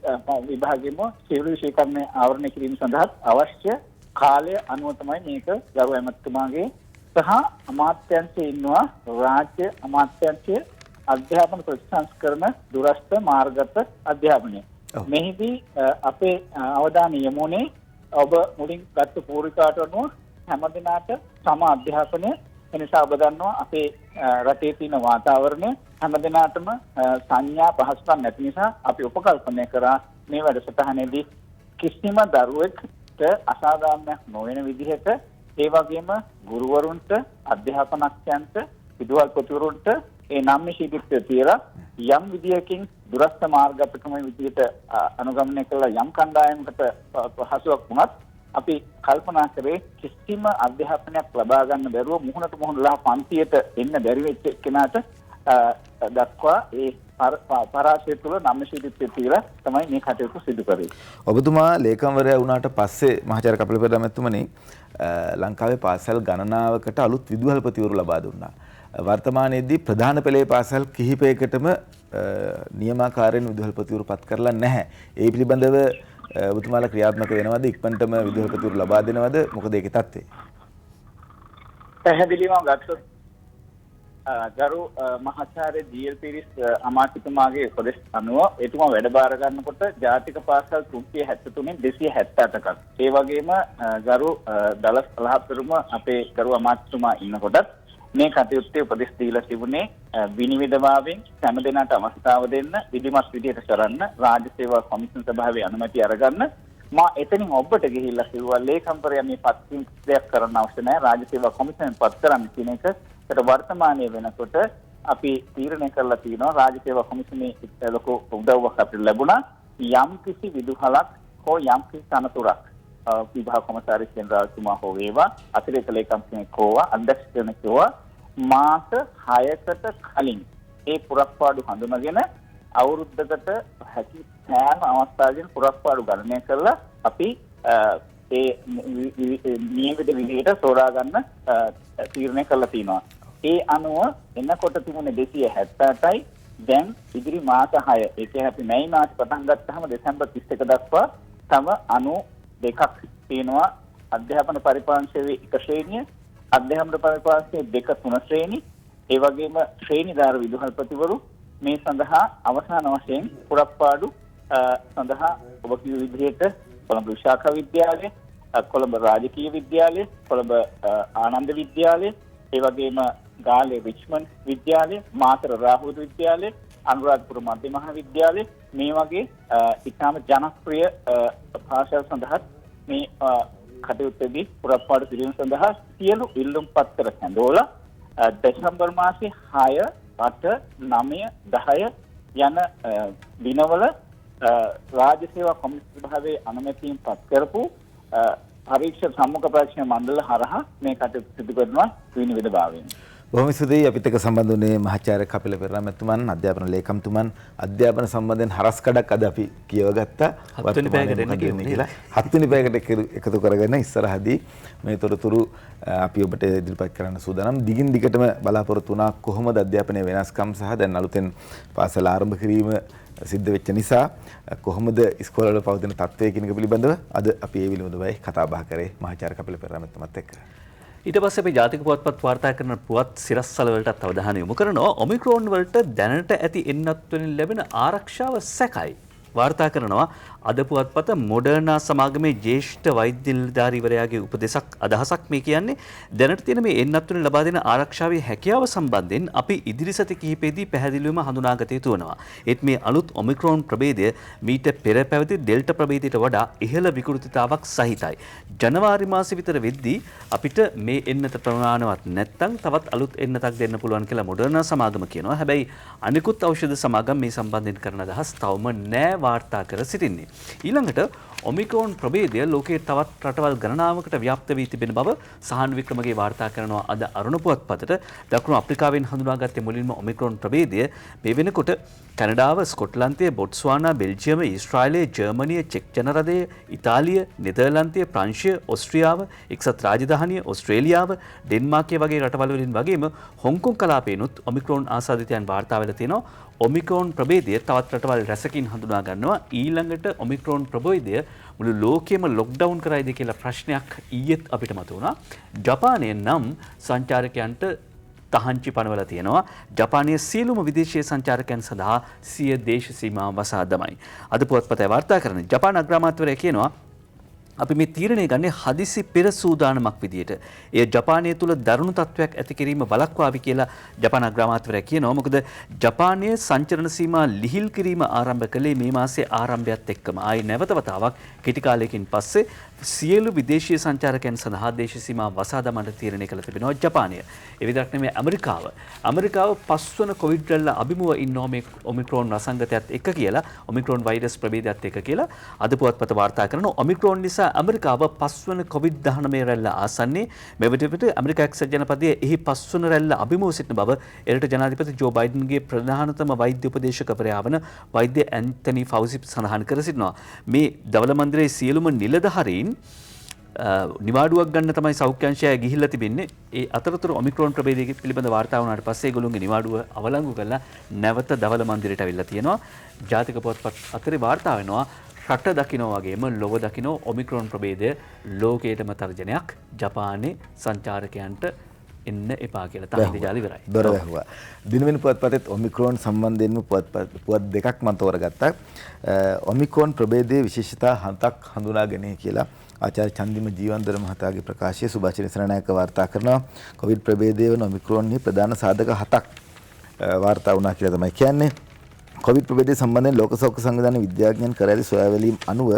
විභාගෙම සියලු විෂය කර්ම ආවරණය කිරීම සඳහා අවශ්‍ය කාලය අනුව තමයි මේක ගරු ඇමතුමාගේ සහ අමාත්‍යාංශයේ ඉන්නවා රාජ්‍ය අමාත්‍යාංශයේ අධ්‍යාපන ප්‍රතිසංස්කරණ දුරස්ථ මාර්ගගත අධ්‍යාපනය. මෙහිදී අපේ අවධානය යොමුනේ ඔබ මුලින් ගත්ත පූර්විකාට අනුව හැම දිනකට සම අධ්‍යාපනය එනිසා ඔබ දන්නවා අපේ රටේ තියෙන වාතාවරණය හැම දිනකටම සංඥා පහසුකම් නැති නිසා අපි උපකල්පනය කරා මේ වැඩසටහනේදී කිසිම දරුවෙකුට අසාධාරණයක් නොවන විදිහට ඒ වගේම ගුරුවරුන්ට අධ්‍යාපනඥයන්ට විදුහල්පතිවරුන්ට ඒ නම් ශීඝ්‍රත්වය තියලා යම් විදියකින් දුරස්ථ මාර්ගපතම විදියට අනුගමනය කළ යම් කණ්ඩායමකට පහසුවක් වුණත් අපි කල්පනා කරේ කිසිම අධ්‍යාපනයක් ලබා ගන්න බැරුව මුහුණට මුහුණලා පන්තියට එන්න බැරි වෙච්ච කෙනාට දක්වා ඒ පරාසය තුළ නම් ශීඝ්‍රත්වය තියලා තමයි මේ කටයුතු සිදු කරේ. ඔබතුමා ලේකම්වරයා වුණාට පස්සේ මහාචාර්ය කපිලපෙරේර මැතිතුමනි ලංකාවේ පාසල් ගණනාවකට අලුත් විදුහල්පතිවරු ලබා දුන්නා. වර්තමානයේදී ප්‍රධාන පෙළේ පාසල් කිහිපයකටම නියමාකාරයෙන් විදුහල්පතිවරු පත් කරලා නැහැ. ඒ පිළිබඳව ඔබතුමාලා ක්‍රියාත්මක වෙනවද? ඉක්මනටම විදුහල්පතිවරු ලබා දෙනවද? මොකද ඒකේ තත්ත්වය? පැහැදිලිවම ගත්තොත් ගරු මහාචාර්ය ජී.එල්. පීරිස් අමාත්‍යතුමාගේ උපදෙස් අනුව එතුමා වැඩ බාර ගන්නකොට ජාතික පාසල් 373න් 278ක්. ඒ වගේම ගරු දලස් අලහප්පරුම අපේ ගරු අමාත්‍යතුමා ඉන්නකොටත් මේ කටයුත්තේ උපදෙස් දීලා තිබුණේ විනිවිදභාවයෙන් හැම දෙනාට අවස්ථාව දෙන්න විධිමත් විදියට කරන්න රාජ්‍ය සේවා කොමිෂන් සභාවේ අනුමැතිය අරගන්න. මා එතනින් ඔබට ගිහිල්ලා කිව්වා ලේකම්වරයා මේ පත්විඳයක් කරන්න අවශ්‍ය නැහැ රාජ්‍ය සේවා කොමිෂන් පත් කරන්න කියන එක. ඒකට වර්තමානයේ වෙනකොට අපි තීරණය කරලා තියෙනවා රාජ්‍ය සේවා කොමිෂනේ ලොකු උදව්වක් අපිට ලැබුණා. යම් කිසි විදුහලක් හෝ යම් කිසි තනතුරක් විභාග කොමසාරිස් ජෙනරාල්තුමා හෝ වේවා අතිරේක ලේකම් කෙනෙක් හෝවා අධ්‍යක්ෂ කෙනෙක් හෝවා මාස 6කට කලින් ඒ පුරස්පාඩු හඳුනගෙන අවුරුද්දකට හැකි සෑම අවස්ථාවකින් පුරස්පාඩු ගණනය කරලා අපි ඒ නියමිත විදිහට තෝරා ගන්න තීරණය කරලා තිනවා. ඒ අනුව එනකොට තිබුණේ 278යි දැන් ඉදිරි මාස 6 ඒ කියන්නේ අපි මැයි මාස පටන් ගත්තාම දෙසැම්බර් 31 දක්වා තම 92ක් තියෙනවා. අධ්‍යාපන පරිපාලනයේ එක ශ්‍රේණිය, අධ්‍යාපන පරිපාලනයේ 2 3 ශ්‍රේණි, ඒ වගේම ශ්‍රේණිදාර විදුහල්පතිවරු මේ සඳහා අවසාන වශයෙන් පුරස්පාඩු සඳහා ඔබ කිව් විදිහට කොළඹ විශාඛා විද්‍යාලය, කොළඹ රාජකීය විද්‍යාලය, කොළඹ ආනන්ද විද්‍යාලය, ඒ වගේම ගාල්ලේ රිච්මන්ඩ් විද්‍යාලය, මාතර රාහුල විද්‍යාලය, අනුරාධපුර මධ්‍ය මහා විද්‍යාලය මේ වගේ ඉතාම ජනප්‍රිය පාසල් සඳහා මේ කටයුත්තේදී පුරස්පාඩු පිළිම සඳහා සියලු ඉල්ලුම් පත්‍ර සැඳෝලා දෙසැම්බර් මාසේ 6, 8, 9, 10 යන දිනවල රාජ්‍ය සේවා කොමිෂන් විභාගයේ අනුමැතියෙන් පත් කරපු පරීක්ෂා සම්මුඛ පරීක්ෂා මණ්ඩල හරහා මේ කටයුතු සිදු කරනවා විනිවිදභාවයෙන්. බොහොම ස්තුතියි අපිට එක්ක සම්බන්ධ වුණේ මහාචාර්ය කපිලපෙරේර මැතිතුමන් අධ්‍යාපන ලේකම්තුමන් අධ්‍යාපන සම්බන්ධයෙන් හරස් කඩක් අද අපි කියවගත්තා. 7 වෙනි පැයකට එන්න කියලා 7 වෙනි පැයකට එකතු කරගෙන ඉස්සරහදී මේ තොරතුරු අපි ඔබට ඉදිරිපත් කරන්න සූදානම්. දිගින් දිගටම බලාපොරොත්තු වුණා කොහොමද අධ්‍යාපනයේ වෙනස්කම් සහ දැන් අලුතෙන් පාසල ආරම්භ කිරීම සිද්ධ වෙච්ච නිසා කොහොමද ඉස්කෝලවල පවතින තත්ත්වය කියන එක පිළිබඳව අද අපි ඒ පිළිබඳවයි කතා බහ කරේ මහාචාර්ය කපිලපෙරේර මැතිතුමත් එක්ක. ඊට පස්සේ අපි ජාතික පුවත්පත් වාර්තා කරන පුවත් සිරස්වල වලටත් අවධානය යොමු කරනවා. ඔමික්‍රෝන් වලට දැනට ඇති එන්නත් වලින් ලැබෙන ආරක්ෂාව සැකයි. වාර්තා කරනවා අද පුවත්පත මොඩර්නා සමාගමේ ජ්‍යෙෂ්ඨ වෛද්‍ය නිලධාරීවරයාගේ උපදෙසක් අදහසක් මේ කියන්නේ දැනට තියෙන මේ එන්නත්තුනේ ලබා දෙන ආරක්ෂාවේ හැකියාව සම්බන්ධයෙන් අපි ඉදිරි සති කිහිපෙදී පැහැදිලිවම හඳුනාගත යුතු වෙනවා. ඒත් මේ අලුත් ඔමික්‍රෝන් ප්‍රභේදය මීට පෙර පැවති ඩෙල්ටා ප්‍රභේදයට වඩා ඉහළ විකෘතිතාවක් සහිතයි. ජනවාරි මාසෙ විතර වෙද්දී අපිට මේ එන්නත ප්‍රමාණවත් නැත්නම් තවත් අලුත් එන්නතක් දෙන්න පුළුවන් කියලා මොඩර්නා සමාගම කියනවා. හැබැයි අනිකුත් ඖෂධ සමාගම් මේ සම්බන්ධයෙන් කරන අදහස් තවම නෑ වාර්තා කර සිටින්නේ. ඊළඟට ඔමික්‍රෝන් ප්‍රභේදය ලෝකයේ තවත් රටවල් ගණනාවකට ව්‍යාප්ත වී තිබෙන බව සහන් වික්‍රමගේ වාර්තා කරනවා අද අරුණ පුවත්පතට. දකුණු අප්‍රිකාවෙන් හඳුනාගත්තේ මුලින්ම ඔමික්‍රෝන් ප්‍රභේදය මේ වෙනකොට කැනඩාව, ස්කොට්ලන්තය, බොට්ස්වානා, බෙල්ජියම, ඊශ්‍රායලය, ජර්මනිය, චෙක් ජනරදය, ඉතාලිය, නෙදර්ලන්තය, ප්‍රංශය, ඕස්ට්‍රියාව, එක්සත් රාජධානිය, ඕස්ට්‍රේලියාව, ඩෙන්මාර්කය වගේ රටවල් වලින් වගේම හොංකොං කලාපේනුත් ඔමික්‍රෝන් ආසාදිතයන් වාර්තා වෙලා තියෙනවා. ඔමික්‍රෝන් ප්‍රභේදය තවත් රටවල් රැසකින් හඳුනා ගන්නවා. ඊළඟට ඔමික්‍රෝන් ප්‍රභේදය මුළු ලෝකෙම ලොක්ඩවුන් කරයිද කියලා ප්‍රශ්නයක් ඊයේත් අපිට මතුවුණා. ජපානයේ නම් සංචාරකයන්ට තහංචි පනවලා තියෙනවා. ජපානයේ සියලුම විදේශීය සංචාරකයන් සඳහා සිය දේශ සීමා වසා දමයි. අද පුවත්පතේ වාර්තා කරන ජපාන අග්‍රාමාත්‍යවරයා කියනවා අපි මේ තීරණය ගන්නේ හදිසි පෙර සූදානමක් විදියට. එය ජපානය තුළ දරුණු තත්ත්වයක් ඇති කිරීම වළක්වාවි කියලා ජපාන අග්‍රාමාත්‍යවරයා කියනවා. මොකද ජපානයේ සංචරණ සීමා ලිහිල් කිරීම ආරම්භ කළේ මේ මාසයේ ආරම්භයත් එක්කම. ආයි නැවත වතාවක් කෙටි කාලයකින් පස්සේ සියලු විදේශීය සංචාරකයන් සඳහා දේශ සීමා වසා දමන්න තීරණය කළ තිබෙනවා ජපානය. ඒ විතරක් නෙමෙයි ඇමරිකාව. ඇමරිකාව පස්වන කොවිඩ් රැල්ල අභිමුව ඉන්නවා මේ ඔමික්‍රෝන් වසංගතයත් එක්ක කියලා. ඔමික්‍රෝන් වෛරස් ප්‍රභේදයත් එක්ක කියලා. අද පුවත්පත වාර්තා කරන ඔමික්‍රෝන් නිසා ඇමරිකාව පස්වන කොවිඩ්-19 රැල්ල ආසන්නේ. මෙවිට ඇමරිකා එක්සත් ජනපදයේ එහි පස්වන රැල්ල අභිමුව සිටින බව එරට ජනාධිපති ජෝ බයිඩන්ගේ ප්‍රධානතම වෛද්‍ය උපදේශකවරයා වන වෛද්‍ය ඇන්තනි ෆෞසි සඳහන් කර සිටිනවා. මේ දවල මන්දිරයේ සියලුම නිලධාරීන් නිවාඩුවක් ගන්න තමයි සෞඛ්‍ය අංශය ගිහිල්ලා තිබෙන්නේ. ඒ අතරතුර ඔමික්‍රෝන් ප්‍රභේදය පිළිබඳ වාර්තා වුණාට පස්සේ ඒගොල්ලෝගේ නිවාඩුව අවලංගු කරලා නැවත දවල මන්දිරයට අවිල්ලා තියෙනවා. ජාතික පොත්පත් අතරේ වාර්තා වෙනවා රට දකින්න වගේම ලොව දකින්න ඔමික්‍රෝන් ප්‍රභේදය ලෝකයටම තර්ජනයක්. ජපානයේ සංචාරකයන්ට එන්න එපා කියලා තාහිත ජාල ඉවරයි. දොර වැහුවා. දිනවෙන පුවත්පතේත් ඔමික්‍රෝන් සම්බන්ධයෙන්ම පුවත් දෙකක් මම තෝරගත්තා. ඔමික්‍රෝන් ප්‍රභේදයේ විශේෂතා 7ක් හඳුනා ගැනීම කියලා ආචාර්ය චන්දිම ජීවන්දර මහතාගේ ප්‍රකාශය සුභාෂිනි සරණායක වාර්තා කරනවා. කොවිඩ් ප්‍රභේදයේ වන ඔමික්‍රෝන්හි ප්‍රධාන සාධක 7ක් වාර්තා වුණා කියලා තමයි කියන්නේ. කොවිඩ් ප්‍රභේදය සම්බන්ධයෙන් ලෝක සෞඛ්‍ය සංවිධානයේ විද්‍යාඥයන් කර ඇති සොයාබැලීම් අනුව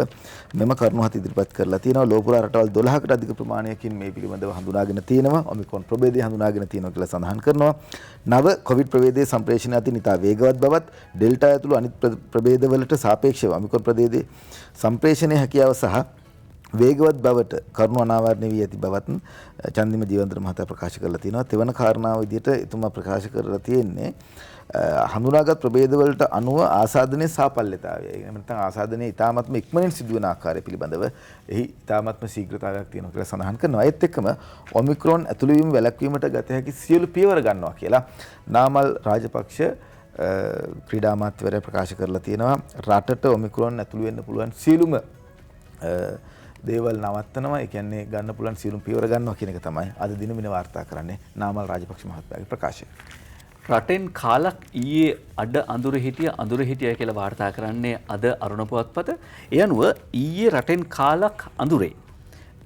මෙම කරුණු හත ඉදිරිපත් කරලා තියෙනවා. ලෝපුරා රටවල් 12කට අධික ප්‍රමාණයකින් මේ පිළිබඳව හඳුනාගෙන තියෙනවා. ඔමික්‍රෝන් ප්‍රභේදය හඳුනාගෙන තියෙනවා කියලා සඳහන් කරනවා. නව කොවිඩ් ප්‍රභේදයේ සම්ප්‍රේෂණය අතින් ඉතා වේගවත් බවත් ඩෙල්ටා ඇතුළු අනිත් ප්‍රභේදවලට සාපේක්ෂව ඔමික්‍රෝන් ප්‍රභේදයේ සම්ප්‍රේෂණයේ හැකියාව සහ වේගවත් බවට කරුණු අනාවරණය වී ඇති බවත් චන්දිම ජීවන්තර මහතා ප්‍රකාශ කරලා තියෙනවා. තෙවන කාරණාව විදිහට එතුමා ප්‍රකාශ කරලා තියෙන්නේ හඳුනාගත් ප්‍රභේදවලට අනුව ආසාදනයේ සාපල්‍යතාවය. ඒ කියන්නේ නැත්නම් ආසාදනයේ ඊ타මත්ම ඉක්මනින් සිදුවන ආකාරය පිළිබඳව එහි ඊ타මත්ම ශීඝ්‍රතාවයක් තියෙනවා කියලා සඳහන් කරනවා. ඒත් එක්කම ඔමික්‍රෝන් ඇතුළු වීම වැළැක්වීමට ගත හැකි සියලු පියවර ගන්නවා කියලා නාමල් රාජපක්ෂ ක්‍රීඩා අමාත්‍යවරයා ප්‍රකාශ කරලා තියෙනවා. රටට ඔමික්‍රෝන් ඇතුළු වෙන්න පුළුවන් සියලුම දේවල් නවත්තනවා. ඒ කියන්නේ ගන්න පුළුවන් සියලුම පියවර ගන්නවා කියන එක තමයි අද දිනෙමින වාර්තා කරන්නේ නාමල් රාජපක්ෂ මහත්මයාගේ ප්‍රකාශය. රටෙන් කාලක් ඊයේ අඩ අඳුර හිටිය කියලා වාර්තා කරන්නේ අද අරුණ පුවත්පත. ඒ අනුව ඊයේ රටෙන් කාලක් අඳුරේ.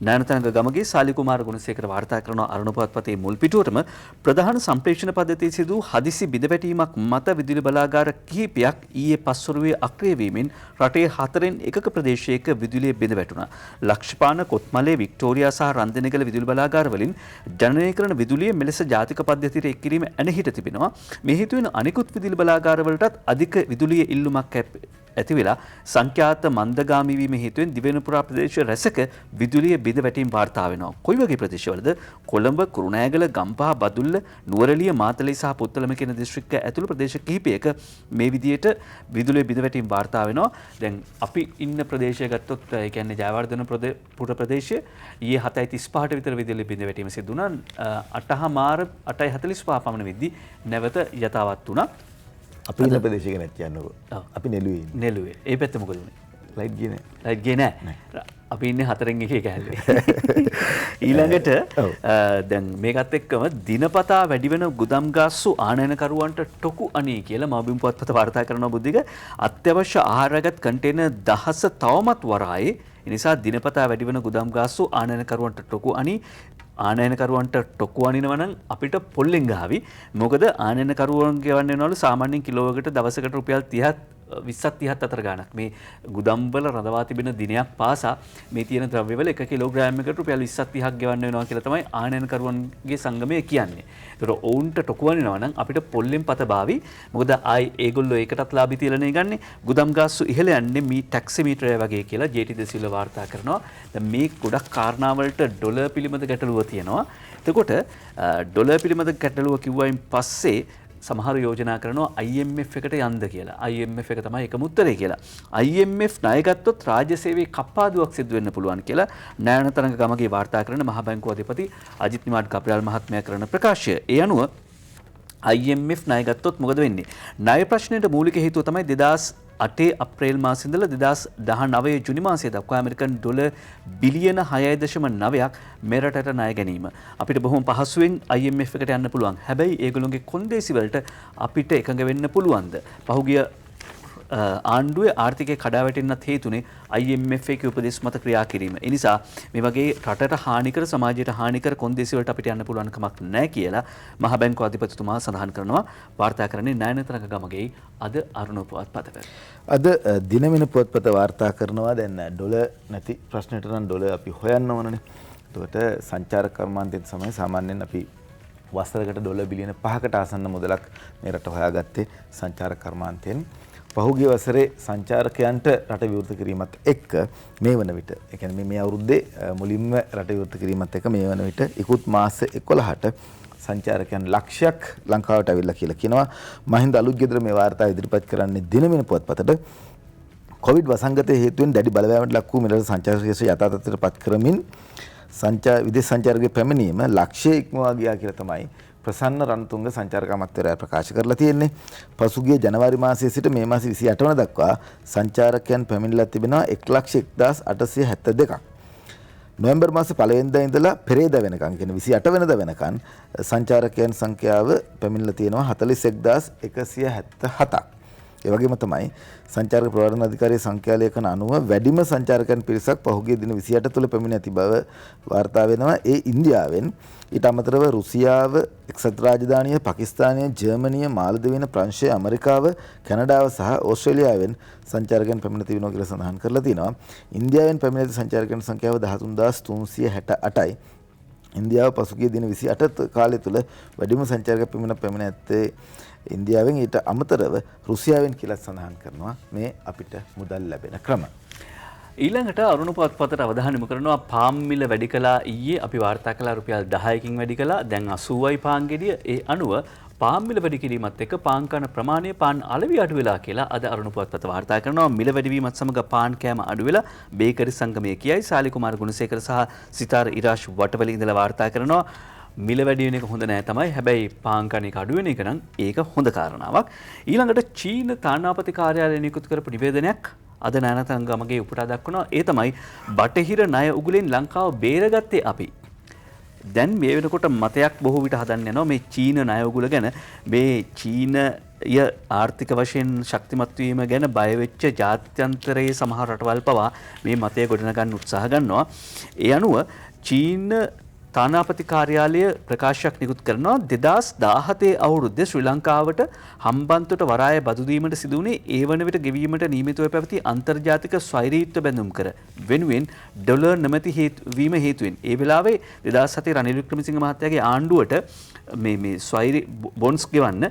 නානතංග ගමගේ සාලි කුමාර ගුණසේකර වාර්තා කරන අරුණ පුවත්පතේ මුල් පිටුවටම ප්‍රධාන සම්ප්‍රේෂණ පද්ධතියේ සිදු හදිසි බිඳවැටීමක් මත විදුලි බලාගාර කිහිපයක් ඊයේ පස්වරුවේ අක්‍රිය වීමෙන් රටේ 4න් එකක ප්‍රදේශයක විදුලිය බිඳ වැටුණා. ලක්ෂපාන, කොත්මලේ, වික්ටෝරියා සහ රන්දනගල විදුලි බලාගාර වලින් ජනනය කරන විදුලිය මෙලෙස ජාතික පද්ධතියට එක් කිරීම ඇනහිට තිබෙනවා. මේ හේතුවෙන් අනිකුත් විදුලි බලාගාර වලටත් අධික විදුලිය ඉල්ලුමක් ඇති වෙලා සංඛ්‍යාත මන්දගාමී වීම හේතුවෙන් දිවෙන පුරා ප්‍රදේශ රැසක විදුලිය බිඳ වැටීම් වාර්තා වෙනවා. කොයි වගේ ප්‍රදේශවලද? කොළඹ, කුරුණෑගල, ගම්පහ, බදුල්ල, නුවරඑළිය, මාතලේ සහ පුත්තලම කියන දිස්ත්‍රික්ක ඇතුළු ප්‍රදේශ කිහිපයක මේ විදියට විදුලිය බිඳ වැටීම් වාර්තා වෙනවා. දැන් අපි ඉන්න ප්‍රදේශය ගත්තොත් ඒ කියන්නේ ජයවර්ධන පුර ප්‍රදේශය ඊයේ 7:35ට විතර විදුලිය බිඳ වැටීම සිදු වුණා. 8:45 පමණ වෙද්දී නැවත යථාවත් වුණා. අපි ඉන්න ප්‍රදේශයක නැත් කියන්නකෝ. අපි නෙළුවේ ඉන්නේ. නෙළුවේ. ඒ පැත්ත මොකද උනේ? ලයිට් ගියේ නැහැ. ලයිට් ගියේ නැහැ. අපි ඉන්නේ 4න් 1 කැලේ. ඊළඟට දැන් මේකත් එක්කම දිනපතා වැඩි වෙන ගුදම් ගාස්සු ආනයනකරුවන්ට ටොකු අනේ කියලා මව්බිම් පුවත්පත වාර්තා කරනවා බුද්ධික. අත්‍යවශ්‍ය ආහාරගත් කන්ටේනර් 10 තවමත් වරායේ. ඒ නිසා දිනපතා වැඩි වෙන ගුදම් ගාස්සු ආනයනකරුවන්ට ටොකු අනි ආනයනකරුවන්ට ටොකු අනිනවා නම් අපිට පොල්ලෙන් ගාවි. මොකද ආනයනකරුවන් ගෙවන්න වෙනවලු සාමාන්‍යයෙන් කිලෝවකට දවසකට රුපියල් 30 20-30 අතර ගාණක්. මේ ගුදම්වල රඳවා තිබෙන දිනයක් පාසා මේ තියෙන ද්‍රව්‍යවල 1 කිලෝග්‍රෑමයකට රුපියල් 20-30ක් ගෙවන්න වෙනවා කියලා තමයි ආනයනකරුවන්ගේ සංගමය කියන්නේ. ඒතර ඔවුන්ට ටොකු අනිනවා නම් අපිට පොල්ලෙන් පත බාවි. මොකද ආයි ඒගොල්ලෝ ඒකටත් ලාභී තියලානේ ගන්නෙ. ගුදම් ගාස්සු ඉහළ යන්නේ මේ ටැක්සිමීටරය වගේ කියලා ජේ.ටී. දෙසිල්ව වාර්තා කරනවා. දැන් මේ ගොඩක් කාරණාවලට ඩොලර් පිළිබඳ ගැටලුව තියෙනවා. එතකොට ඩොලර් පිළිබඳ ගැටලුව කිව්වයින් පස්සේ සමහර යෝජනා කරනවා IMF එකට යන්න කියලා. IMF එක තමයි එකම උත්තරේ කියලා. IMF ණය ගත්තොත් රාජ්‍ය සේවයේ කප්පාදුවක් සිදු වෙන්න පුළුවන් කියලා ණයන තරඟ ගමගේ වාර්තා කරන මහ බැංකුව අධිපති අජිත් නිවාඩ් කප්‍රියාල් මහත්මයා කරන ප්‍රකාශය. ඒ අනුව IMF ණය ගත්තොත් මොකද වෙන්නේ? ණය ප්‍රශ්නයට මූලික හේතුව තමයි 2008 අප්‍රේල් මාසයේ ඉඳලා 2019 ජුනි මාසය දක්වා ඇමරිකන් ඩොලර් බිලියන 6.9ක් මෙරටට ණය ගැනීම. අපිට බොහොම පහසුවෙන් IMF එකට යන්න පුළුවන්. හැබැයි ඒගොල්ලෝගේ කොන්දේසි වලට අපිට එකඟ වෙන්න පුළුවන්ද? පහුගිය ආණ්ඩුවේ ආර්ථිකය කඩාවැටෙන්නත් හේතුනේ IMF එකේ උපදෙස් මත ක්‍රියා කිරීම. ඒ නිසා මේ වගේ රටට හානිකර සමාජයට හානිකර කොන්දේසි වලට අපිට යන්න පුළුවන් කමක් නැහැ කියලා මහ බැංකුව අධිපතිතුමා සඳහන් කරනවා. වාර්තා කරන්නේ ණයන තරඟ ගමගේ අද අරුණ පුවත්පතට. අද දිනමින පුවත්පත වාර්තා කරනවා දැන් ඩොලර් නැති ප්‍රශ්නෙට නම් ඩොලර් අපි හොයන්න ඕනනේ. එතකොට සංචාරක කර්මාන්තයෙන් තමයි සාමාන්‍යයෙන් අපි වසරකට ඩොලර් බිලියන 5කට ආසන්න මුදලක් මේ රට හොයාගත්තේ සංචාරක කර්මාන්තයෙන්. පහුගිය වසරේ සංචාරකයන්ට රට විවෘත කිරීමත් එක්ක මේ වන විට ඒ කියන්නේ මේ අවුරුද්දේ මුලින්ම රට විවෘත කිරීමත් එක්ක මේ වන විට ඉකුත් මාස 11ට සංචාරකයන් ලක්ෂයක් ලංකාවට ඇවිල්ලා කියලා කියනවා. මහින්ද අලුත්ගෙදර මේ වාර්තාව ඉදිරිපත් කරන්නේ දිනමින පුවත්පතට. කොවිඩ් වසංගතය හේතුවෙන් දැඩි බලපෑමකට ලක් වූ මෙරට සංචාර ක්ෂේත්‍රය යථාර්ථයට පත් කරමින් විදේශ සංචාරකගේ පැමිණීම ලක්ෂය ඉක්මවා ගියා කියලා තමයි ප්‍රසන්න රණතුංග සංචාරක අමාත්‍යවරයා ප්‍රකාශ කරලා තියෙන්නේ. පසුගිය ජනවාරි මාසයේ සිට මේ මාස 28 වන දක්වා සංචාරකයන් පැමිණිලා තිබෙනවා 1,01,872ක්. නොවැම්බර් මාසේ පළවෙනිදා ඉඳලා පෙරේදා වෙනකන් කියන 28 වෙනිදා වෙනකන් සංචාරකයන් සංඛ්‍යාව පැමිණිලා තියෙනවා 41,177ක්. ඒ වගේම තමයි සංචාරක ප්‍රවර්තන අධිකාරියේ සංඛ්‍යාලේඛන අනුව වැඩිම සංචාරකයන් පිරිසක් පහුගිය දින 28 තුළ පැමිණ ඇති බව වාර්තා වෙනවා. ඒ ඉන්දියාවෙන් ඊට අමතරව රුසියාව, එක්සත් රාජධානිය, පාකිස්තානය, ජර්මනිය, මාලදිවයින, ප්‍රංශය, ඇමරිකාව, කැනඩාව සහ ඕස්ට්‍රේලියාවෙන් සංචාරකයන් පැමිණ තිබෙනවා කියලා සඳහන් කරලා තිනවා. ඉන්දියාවෙන් පැමිණ ඇති සංචාරකයන් සංඛ්‍යාව 13,368යි. ඉන්දියාව පසුගිය දින 28 කාලය තුළ වැඩිම සංචාරකයන් පැමිණ ඇත්තේ ඉන්දියාවෙන්. ඊට අමතරව රුසියාවෙන් කියලා සඳහන් කරනවා. මේ අපිට මුදල් ලැබෙන ක්‍රම. ඊළඟට අරුණ පුවත්පතට අවධානය යොමු කරනවා පාම් මිල වැඩි කළා ඊයේ අපි වාර්තා කළා රුපියල් 10කින් වැඩි කළා. දැන් 80යි පාන් ගෙඩිය. ඒ අනුව පාම් මිල වැඩි කිරීමත් එක්ක පාන් කන ප්‍රමාණය පාන් අලෙවි අඩු වෙලා කියලා අද අරුණ පුවත්පත වාර්තා කරනවා. මිල වැඩිවීමත් සමග පාන් කෑම අඩු වෙලා බේකරි සංගමයේ කියයි සාලි කුමාර ගුණසේකර සහ සිතාර ඉරාෂ් වටවල ඉඳලා වාර්තා කරනවා. මිල වැඩි වෙන එක හොඳ නෑ තමයි. හැබැයි පාන් කන එක අඩු වෙන එක නම් ඒක හොඳ කාරණාවක්. ඊළඟට චීන තානාපති කාර්යාලය නිකුත් කරපු නිවේදනයක් අද ණයන ගමගේ උපුටා දක්වනවා. ඒ තමයි බටහිර ණය උගුලෙන් ලංකාව බේරගත්තේ අපි. දැන් මේ වෙනකොට මතයක් බොහෝ විට හදන්න යනවා මේ චීන ණය උගුල ගැන. මේ චීනය ආර්ථික වශයෙන් ශක්තිමත් වීම ගැන බය වෙච්ච ජාත්‍යන්තරයේ සමහර රටවල් පවා මේ මතය ගොඩනගන්න උත්සාහ ගන්නවා. ඒ අනුව චීන තානාපති කාර්යාලය ප්‍රකාශයක් නිකුත් කරනවා 2017 අවුරුද්දේ ශ්‍රී ලංකාවට හම්බන්තොට වරාය බදු දීමට සිදු වුණේ ඒ වන විට ගෙවීමට නියමිතව පැවති අන්තර්ජාතික ස්වෛරීත්ව බැඳුම් කර වෙනුවෙන් ඩොලර් නැමැති වීම හේතුවෙන්. ඒ වෙලාවේ 2007 රනිල් වික්‍රමසිංහ මහත්තයාගේ ආණ්ඩුවට මේ ස්වෛරී බොන්ඩ්ස් ගෙවන්න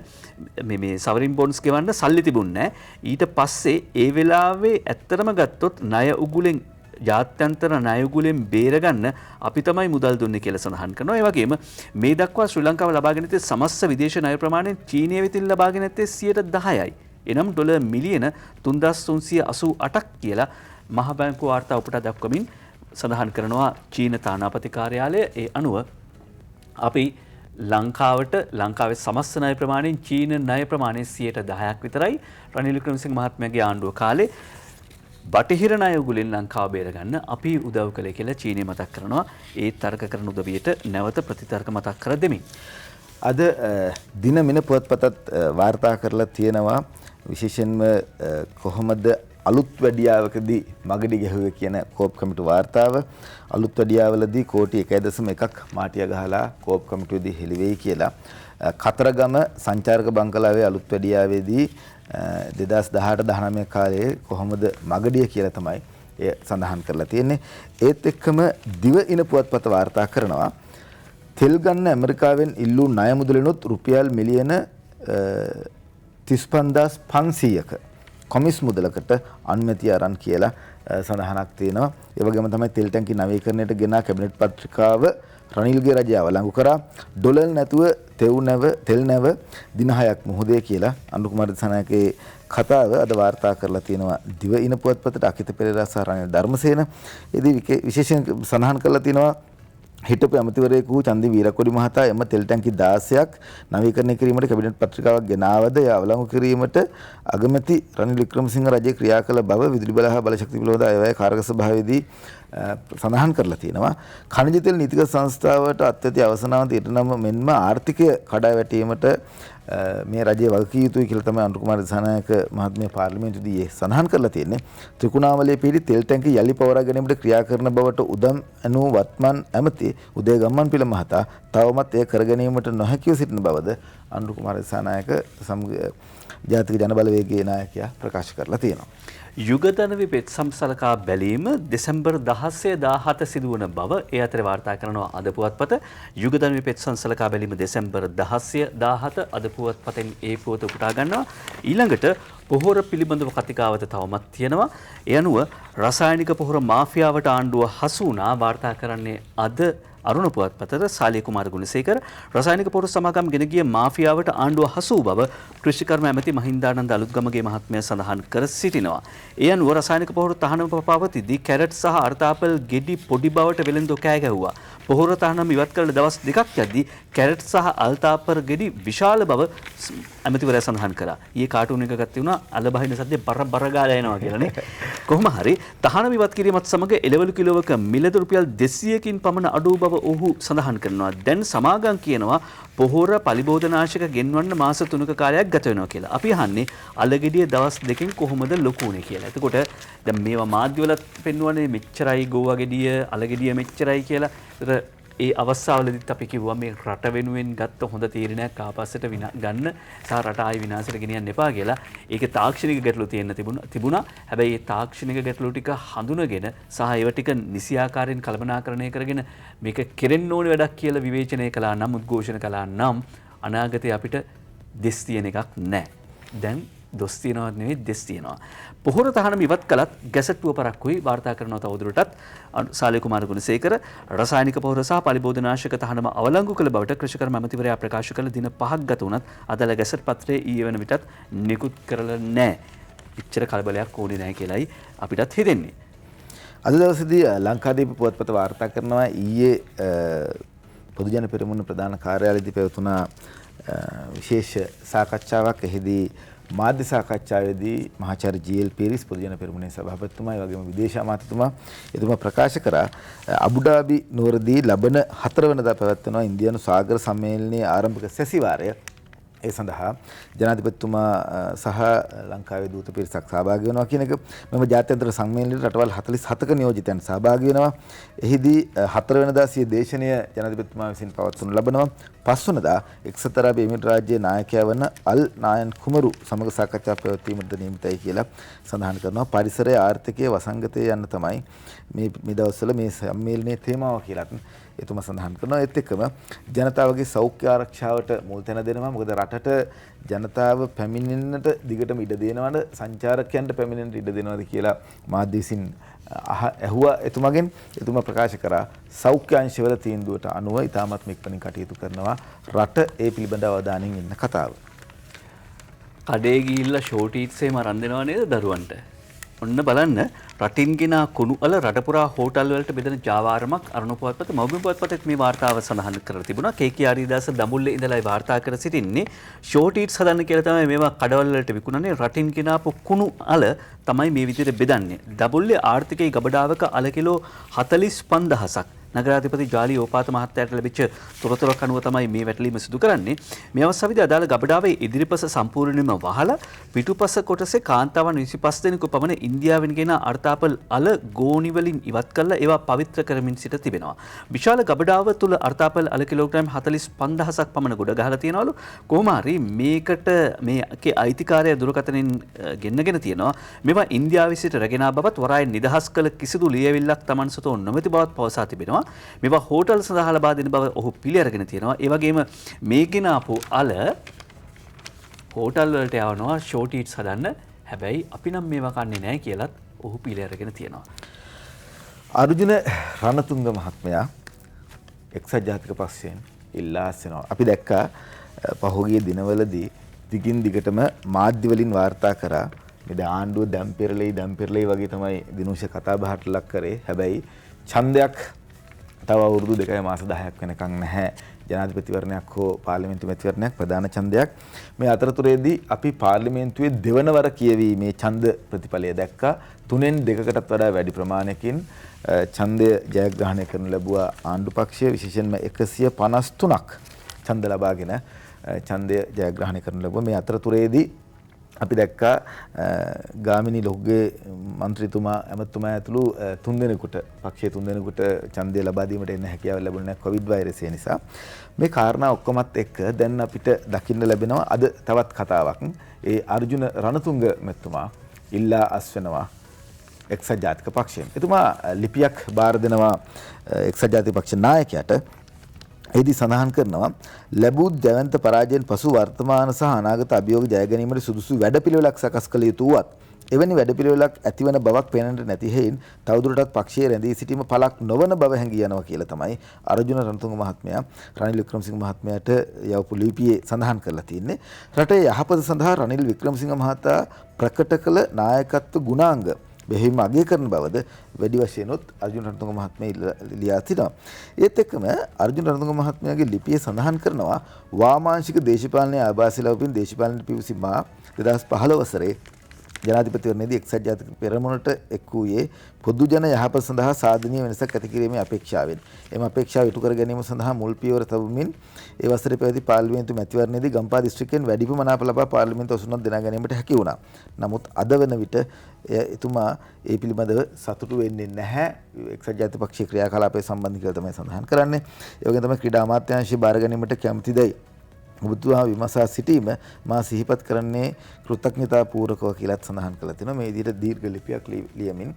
මේ සවරින් බොන්ඩ්ස් ගෙවන්න සල්ලි තිබුණේ නැහැ. ඊට පස්සේ ඒ වෙලාවේ ඇත්තටම ගත්තොත් ණය උගුලෙන් ජාත්‍යන්තර ණය උගුලෙන් බේරගන්න අපි තමයි මුදල් දුන්නේ කියලා සඳහන් කරනවා. ඒ වගේම මේ දක්වා ශ්‍රී ලංකාව ලබාගෙන ඇත්තේ සමස්ත විදේශ ණය ප්‍රමාණය චීනය වෙතින් ලබාගෙන ඇත්තේ 10%යි. එනම් ඩොලර් මිලියන 3,388ක් කියලා මහ බැංකුව වාර්තා උපුටා දක්වමින් සඳහන් කරනවා චීන තානාපති කාර්යාලය. ඒ අනුව අපි ලංකාවේ සමස්ත ණය ප්‍රමාණයෙන් චීන ණය ප්‍රමාණය 10%ක් විතරයි රනිල් වික්‍රමසිංහ මහත්මයාගේ ආණ්ඩුව කාලේ බටහිර ණය උගුලෙන් ලංකාව බේරගන්න අපි උදව් කළේ කියලා චීනය මතක් කරනවා. ඒ තර්ක කරන උදවියට නැවත ප්‍රතිතර්ක මතක් කර දෙමින්. අද දින මින පුවත්පතත් වාර්තා කරලා තියෙනවා විශේෂයෙන්ම කොහොමද අලුත් වැඩියාවකදී මගඩි ගැහුවේ කියන කෝප් කමිටු වාර්තාව. අලුත් වැඩියාවලදී කෝටි 1.1ක් මාටිය ගහලා කෝප් කමිටුවේදී හෙළි වෙයි කියලා. කතරගම සංචාරක බංකලාවේ අලුත් වැඩියාවේදී 2018-19 කාලේ කොහොමද මගඩිය කියලා තමයි එය සඳහන් කරලා තියෙන්නේ. ඒත් එක්කම දිව ඉන පුවත්පත වාර්තා කරනවා තෙල් ගන්න ඇමරිකාවෙන් ඉල්ලූ ණය මුදලිනුත් රුපියල් මිලියන 35500ක කොමිස් මුදලකට අනුමැතිය අරන් කියලා සඳහනක් තියෙනවා. ඒ වගේම තමයි තෙල් ටැංකි නවීකරණයට ගෙන කැබිනට් පත්‍රිකාව රනිල්ගේ රජය අවලංගු කරා. ඩොලර් නැතුව තෙල් නැව දින 6ක් මුහුදේ කියලා අනුර කුමාර දිසානායකගේ කතාව අද වාර්තා කරලා තියෙනවා දිව ඉන පුවත්පතට අකිත පෙරේරා සහ රනිල් ධර්මසේන. ඉතින් විශේෂයෙන් සඳහන් කරලා තියෙනවා හිටපු ඇමතිවරයෙකු චන්දි වීරකොඩි මහතා එම තෙල් ටැංකි 16ක් නවීකරණය කිරීමට කැබිනට් පත්‍රිකාවක් ගෙනාවද එය අවලංගු කිරීමට අගමැති රනිල් වික්‍රමසිංහ රජය ක්‍රියා කළ බව විදුලි බල හා බලශක්ති විරෝධ අයවැය කාරක සභාවේදී සඳහන් කරලා තියෙනවා. ඛනිජ තෙල් නීතිගත සංස්ථාවට අත්‍යති අවසනාවන්ත ඉරණම මෙන්ම ආර්ථිකය කඩා වැටීමට මේ රජයේ වගකී යුතුයි කියලා තමයි අනුර කුමාර දිසානායක මහත්මිය පාර්ලිමේන්තුවේදී සඳහන් කරලා තියෙන්නේ. ත්‍රිකුණාමලයේ පිහිටි තෙල් ටැංකි යලි පවරා ගැනීමට ක්‍රියා කරන බවට උදම් අනු වත්මන් ඇමති උදේ ගම්මන්පිල මහතා තවමත් එය කර ගැනීමට නොහැකිව සිටින බවද අනුර කුමාර දිසානායක ජාතික ජනබලවේගයේ නායකයා ප්‍රකාශ කරලා තියෙනවා. යුගධනවි පෙත්සම් සලකා බැලීම දෙසැම්බර් 16-17 සිදුවන බව ඒ අතර වාර්තා කරනවා අද පුවත්පත. යුගධනවි පෙත්සම් සලකා බැලීම දෙසැම්බර් 16-17 අද පුවත්පතෙන් ඒ පුවත උපුටා ගන්නවා. ඊළඟට පොහොර පිළිබඳව කතිකාවත තවමත් තියෙනවා. ඒ අනුව රසායනික පොහොර මාෆියාවට ආණ්ඩුව හසු වුණා වාර්තා කරන්නේ අද අරුණ පුවත්පතට සාලිය කුමාර ගුණසේකර. රසායනික පොහොර සමාගම් ගෙන ගිය මාෆියාවට ආණ්ඩුව හසු වූ බව කෘෂිකර්ම ඇමති මහින්දානන්ද අලුත්ගමගේ මහත්මයා සඳහන් කර සිටිනවා. ඒ අනුව රසායනික පොහොර තහනම පවතිද්දී කැරට් සහ අර්තාපල් ගෙඩි පොඩි බවට වෙළෙන්දෝ කෑ ගැහුවා. පොහොර තහනම ඉවත් කරලා දවස් දෙකක් යද්දී කැරට් සහ අල්තාපර් ගෙඩි විශාල බව ඇමතිවරයා සඳහන් කරා. ඊයේ කාටුන් එක ගත්තේ වුණා අලබහින සද්දේ බර ගාලා එනවා කියලානේ. කොහොම හරි තහනම ඉවත් කිරීමත් සමග එළවලු කිලෝවක මිලද රුපියල් 200කින් පමණ අඩු බව ඔහු සඳහන් කරනවා. දැන් සමාගම් කියනවා පොහොර පලිබෝධනාශක ගෙන්වන්න මාස 3ක කාලයක් ගත වෙනවා කියලා. අපි අහන්නේ අලගෙඩිය දවස් දෙකකින් කොහොමද ලොකු වුනේ කියලා. එතකොට දැන් මේවා මාධ්‍යවලත් පෙන්වන්නේ මෙච්චරයි ගෝවා ගෙඩිය අලගෙඩිය මෙච්චරයි කියලා. ඒ අවස්ථාවලදීත් අපි කිව්වා මේ රට වෙනුවෙන් ගත්ත හොඳ තීරණයක් ආපස්සට ගන්න සහ රට ආයි විනාශයට ගෙනියන්න එපා කියලා. ඒකේ තාක්ෂණික ගැටලු තියෙන්න තිබුණා. හැබැයි ඒ තාක්ෂණික ගැටලු ටික හඳුනගෙන සහ ඒව ටික නිසි ආකාරයෙන් කළමනාකරණය කරගෙන මේක කෙරෙන්න ඕනේ වැඩක් කියලා විවේචනය කළා නම් උද්ඝෝෂණ කළා නම් අනාගතේ අපිට දෙස් තියෙන එකක් නැහැ. දැන් දොස් තියනවත් නෙවෙයි දෙස් තියෙනවා. පොහොර තහනම ඉවත් කළත් ගැසට්ටුව පරක්කුයි වාර්තා කරනවා තවදුරටත් සාලිය කුමාර ගුණසේකර. රසායනික පොහොර සහ පලිබෝධනාශක තහනම අවලංගු කළ බවට කෘෂිකර්ම ඇමතිවරයා ප්‍රකාශ කළ දින 5ක් ගත වුණත් අදාළ ගැසට් පත්‍රයේ ඊයේ වෙන විටත් නිකුත් කරලා නැහැ. ඉච්චර කලබලයක් ඕනේ නැහැ කියලායි අපිටත් හිතෙන්නේ. අද දවසේදී ලංකාදීප පුවත්පත වාර්තා කරනවා ඊයේ පොදුජන පෙරමුණ ප්‍රධාන කාර්යාලයේදී පැවතුන විශේෂ සාකච්ඡාවක්. එහිදී මාධ්‍ය සාකච්ඡාවේදී මහාචාර්ය ජී.එල්. පීරිස් පොදුජන පෙරමුණේ සභාපතිතුමා ඒ වගේම විදේශ අමාත්‍යතුමා එතුමා ප්‍රකාශ කරා අබුඩාබි නුවරදී ලබන 4 වෙනිදා පැවැත්වෙනවා ඉන්දියානු සාගර සම්මේලනයේ ආරම්භක සැසිවාරය. ඒ සඳහා ජනාධිපතිතුමා සහ ලංකාවේ දූත පිරිසක් සහභාගී වෙනවා කියන එක. මෙම ජාත්‍යන්තර සම්මේලනයේ රටවල් 47ක නියෝජිතයන් සහභාගී වෙනවා. එහිදී 4 වෙනිදා සිය දේශනය ජනාධිපතිතුමා විසින් පවත්වනු ලබනවා. 5 වෙනිදා එක්සත් අරාබි එමිරේට් රාජ්‍යයේ නායකයා වන අල් නායන් කුමරු සමග සාකච්ඡා පැවැත්වීමට නියමිතයි කියලා සඳහන් කරනවා. පරිසරය ආර්ථිකය වසංගතය යන්න තමයි මේ දවස්වල මේ සම්මේලනයේ තේමාව කියලාත් එතුමා සඳහන් කරනවා. ඒත් එක්කම ජනතාවගේ සෞඛ්‍ය ආරක්ෂාවට මුල් තැන දෙනවා. මොකද රටට ජනතාව පැමිණෙන්නට දිගටම ඉඩ දෙනවද සංචාරකයන්ට පැමිණෙන්නට ඉඩ දෙනවද කියලා මාධ්‍ය විසින් ඇහුවා එතුමාගෙන්. එතුමා ප්‍රකාශ කරා සෞඛ්‍ය අංශවල තීන්දුවට අනුව ඉතාමත් ඉක්මනින් කටයුතු කරනවා රට ඒ පිළිබඳව අවධානයෙන් ඉන්න කතාව. කඩේ ගිහිල්ලා ෂෝට් ඊට්ස් එහෙම අරන් දෙනව නේද දරුවන්ට? ඔන්න බලන්න රටින් ගෙන කුණු අල රට පුරා හෝටල් වලට බෙදෙන ජාවාරමක් අරුණ පුවත්පත මව්බිම් පුවත්පතේ මේ වාර්තාව සඳහන් කරලා තිබුණා. කේ.කේ. ආරිදාස දඹුල්ලේ ඉඳලා වාර්තා කර සිටින්නේ ෂෝට් ඊට්ස් හදන්න කියලා තමයි මේවා කඩවල වලට විකුණන්නේ. රටින් ගෙන ආපු කුණු අල තමයි මේ විදිහට බෙදන්නේ. දඹුල්ලේ ආර්ථිකයේ ගබඩාවක අල කිලෝ 45000ක් නගරාධිපති ජාලි ඕපාත මහත්තයාට ලැබිච්ච තොරතුරක් අනුව තමයි මේ වැටලීම සිදු කරන්නේ. මේ අවස්ථාවේදී අදාළ ගබඩාවේ ඉදිරිපස සම්පූර්ණයෙන්ම වහලා පිටුපස කොටසේ කාන්තාවන් 25 දෙනෙකු පමණ ඉන්දියාවෙන් ගෙන අර්තාපල් අල ගෝණි වලින් ඉවත් කරලා ඒවා පවිත්‍ර කරමින් සිට තිබෙනවා. විශාල ගබඩාව තුල අර්තාපල් අල කිලෝග්‍රෑම් 45000ක් පමණ ගොඩ ගහලා තියෙනවලු. කොහොම හරි මේකට මේකේ අයිතිකාරය දුරකථනින් ගෙන්නගෙන තියෙනවා. මේවා ඉන්දියාවේ සිට රැගෙන ආ බවත් වරායෙන් නිදහස් කළ කිසිදු ලියවිල්ලක් Taman සතෝ නොමැති බවත් පවසා තිබෙනවා. මේවා හෝටල් සඳහා ලබා දෙන බව ඔහු පිළි අරගෙන තියෙනවා. ඒ වගේම මේ ගෙන ආපු අල හෝටල් වලට යවනවා ෂෝට් ඊට්ස් හදන්න. හැබැයි අපි නම් මේවා කන්නේ නැහැ කියලත් ඔහු පිළි අරගෙන තියෙනවා. අර්ජුන රණතුංග මහත්මයා එක්සත් ජාතික පක්ෂයෙන් ඉල්ලා අස්වෙනවා. අපි දැක්කා පහුගිය දිනවලදී දිගින් දිගටම මාධ්‍ය වලින් වාර්තා කරා මේ ආණ්ඩුව දැම්පෙරළයි වගේ තමයි දිනුෂ කතා බහට ලක් කරේ. හැබැයි ඡන්දයක් තව අවුරුදු 2 මාස 10ක් වෙනකන් නැහැ. ජනාධිපතිවරණයක් හෝ පාර්ලිමේන්තු මැතිවරණයක් ප්‍රධාන ඡන්දයක්. මේ අතරතුරේදී අපි පාර්ලිමේන්තුවේ දෙවන වර කියවීමේ ඡන්ද ප්‍රතිඵලය දැක්කා. 3න් 2කටත් වඩා වැඩි ප්‍රමාණයකින් ඡන්දය ජයග්‍රහණය කරනු ලැබුවා ආණ්ඩු පක්ෂය. විශේෂයෙන්ම 153ක් ඡන්ද ලබාගෙන ඡන්දය ජයග්‍රහණය කරනු ලැබුවා. මේ අතරතුරේදී අපි දැක්කා ගාමිණී ලොහුගේ മന്ത്രിතුමා ඇමතුමා ඇතුළු 3 දෙනෙකුට පක්ෂයේ 3 දෙනෙකුට ඡන්දය ලබා දීමට එන්න හැකියාව ලැබුණේ නැහැ කොවිඩ් වෛරසය නිසා. මේ කාරණා ඔක්කොමත් එක්ක දැන් අපිට දකින්න ලැබෙනවා අද තවත් කතාවක්. ඒ අර්ජුන රණතුංග මැතිතුමා ඉල්ලා අස්වෙනවා එක්සත් ජාතික පක්ෂයෙන්. එතුමා ලිපියක් බාර දෙනවා එක්සත් ජාතික පක්ෂ නායකයාට. එහිදී සඳහන් කරනවා ලැබූ දැවැන්ත පරාජයෙන් පසු වර්තමාන සහ අනාගත අභියෝග ජය ගැනීමට සුදුසු වැඩපිළිවෙලක් සකස් කළ යුතු වුවත් එවැනි වැඩපිළිවෙලක් ඇතිවන බවක් පේනට නැති හේයින් තවදුරටත් පක්ෂයේ රැඳී සිටීම පළක් නොවන බව හැඟී යනවා කියලා තමයි අර්ජුන රණතුංග මහත්මයා රනිල් වික්‍රමසිංහ මහත්මයාට යවපු ලිපියේ සඳහන් කරලා තියෙන්නේ. රටේ යහපත සඳහා රනිල් වික්‍රමසිංහ මහතා ප්‍රකට කළ නායකත්ව ගුණාංග බෙහෙවින්ම අගය කරන බවද වැඩි වශයෙන්ොත් අර්ජුන රණතුංග මහත්මයා ලියා තිනවා. ඒත් එක්කම අර්ජුන රණතුංග මහත්මයාගේ ලිපියේ සඳහන් කරනවා වාමාංශික දේශපාලනයේ ආభాසය ලැබුණු දේශපාලන පිවිසි මා 2015 වසරේ ජනාධිපතිවරණයේදී එක්සත් ජාතික පෙරමුණට එක් වූයේ පොදු ජන යහපත සඳහා සාධනීය වෙනසක් ඇති කිරීමේ අපේක්ෂාවෙන්. එම අපේක්ෂාව ඉටු කර ගැනීම සඳහා මුල් පියවර තබමින් ඒ වසරේ පැවති පාර්ලිමේන්තු මැතිවරණයේදී ගම්පහ දිස්ත්‍රික්කයෙන් වැඩිම මනාප ලබා පාර්ලිමේන්තු අසුනක් දෙනා ගැනීමට හැකි වුණා. නමුත් අද වන විට එතුමා ඒ පිළිබඳව සතුටු වෙන්නේ නැහැ. එක්සත් ජාතික පක්ෂයේ ක්‍රියාකලාපය සම්බන්ධ කියලා තමයි සඳහන් කරන්නේ. ඒ වගේම තමයි ක්‍රීඩා අමාත්‍යාංශය බාර ගැනීමට කැමැතිදයි ඔබතුමා විමසා සිටීම මා සිහිපත් කරන්නේ කෘතඥතා පූර්වකව කියලාත් සඳහන් කළා තියෙනවා. මේ විදිහට දීර්ඝ ලිපියක් ලියමින්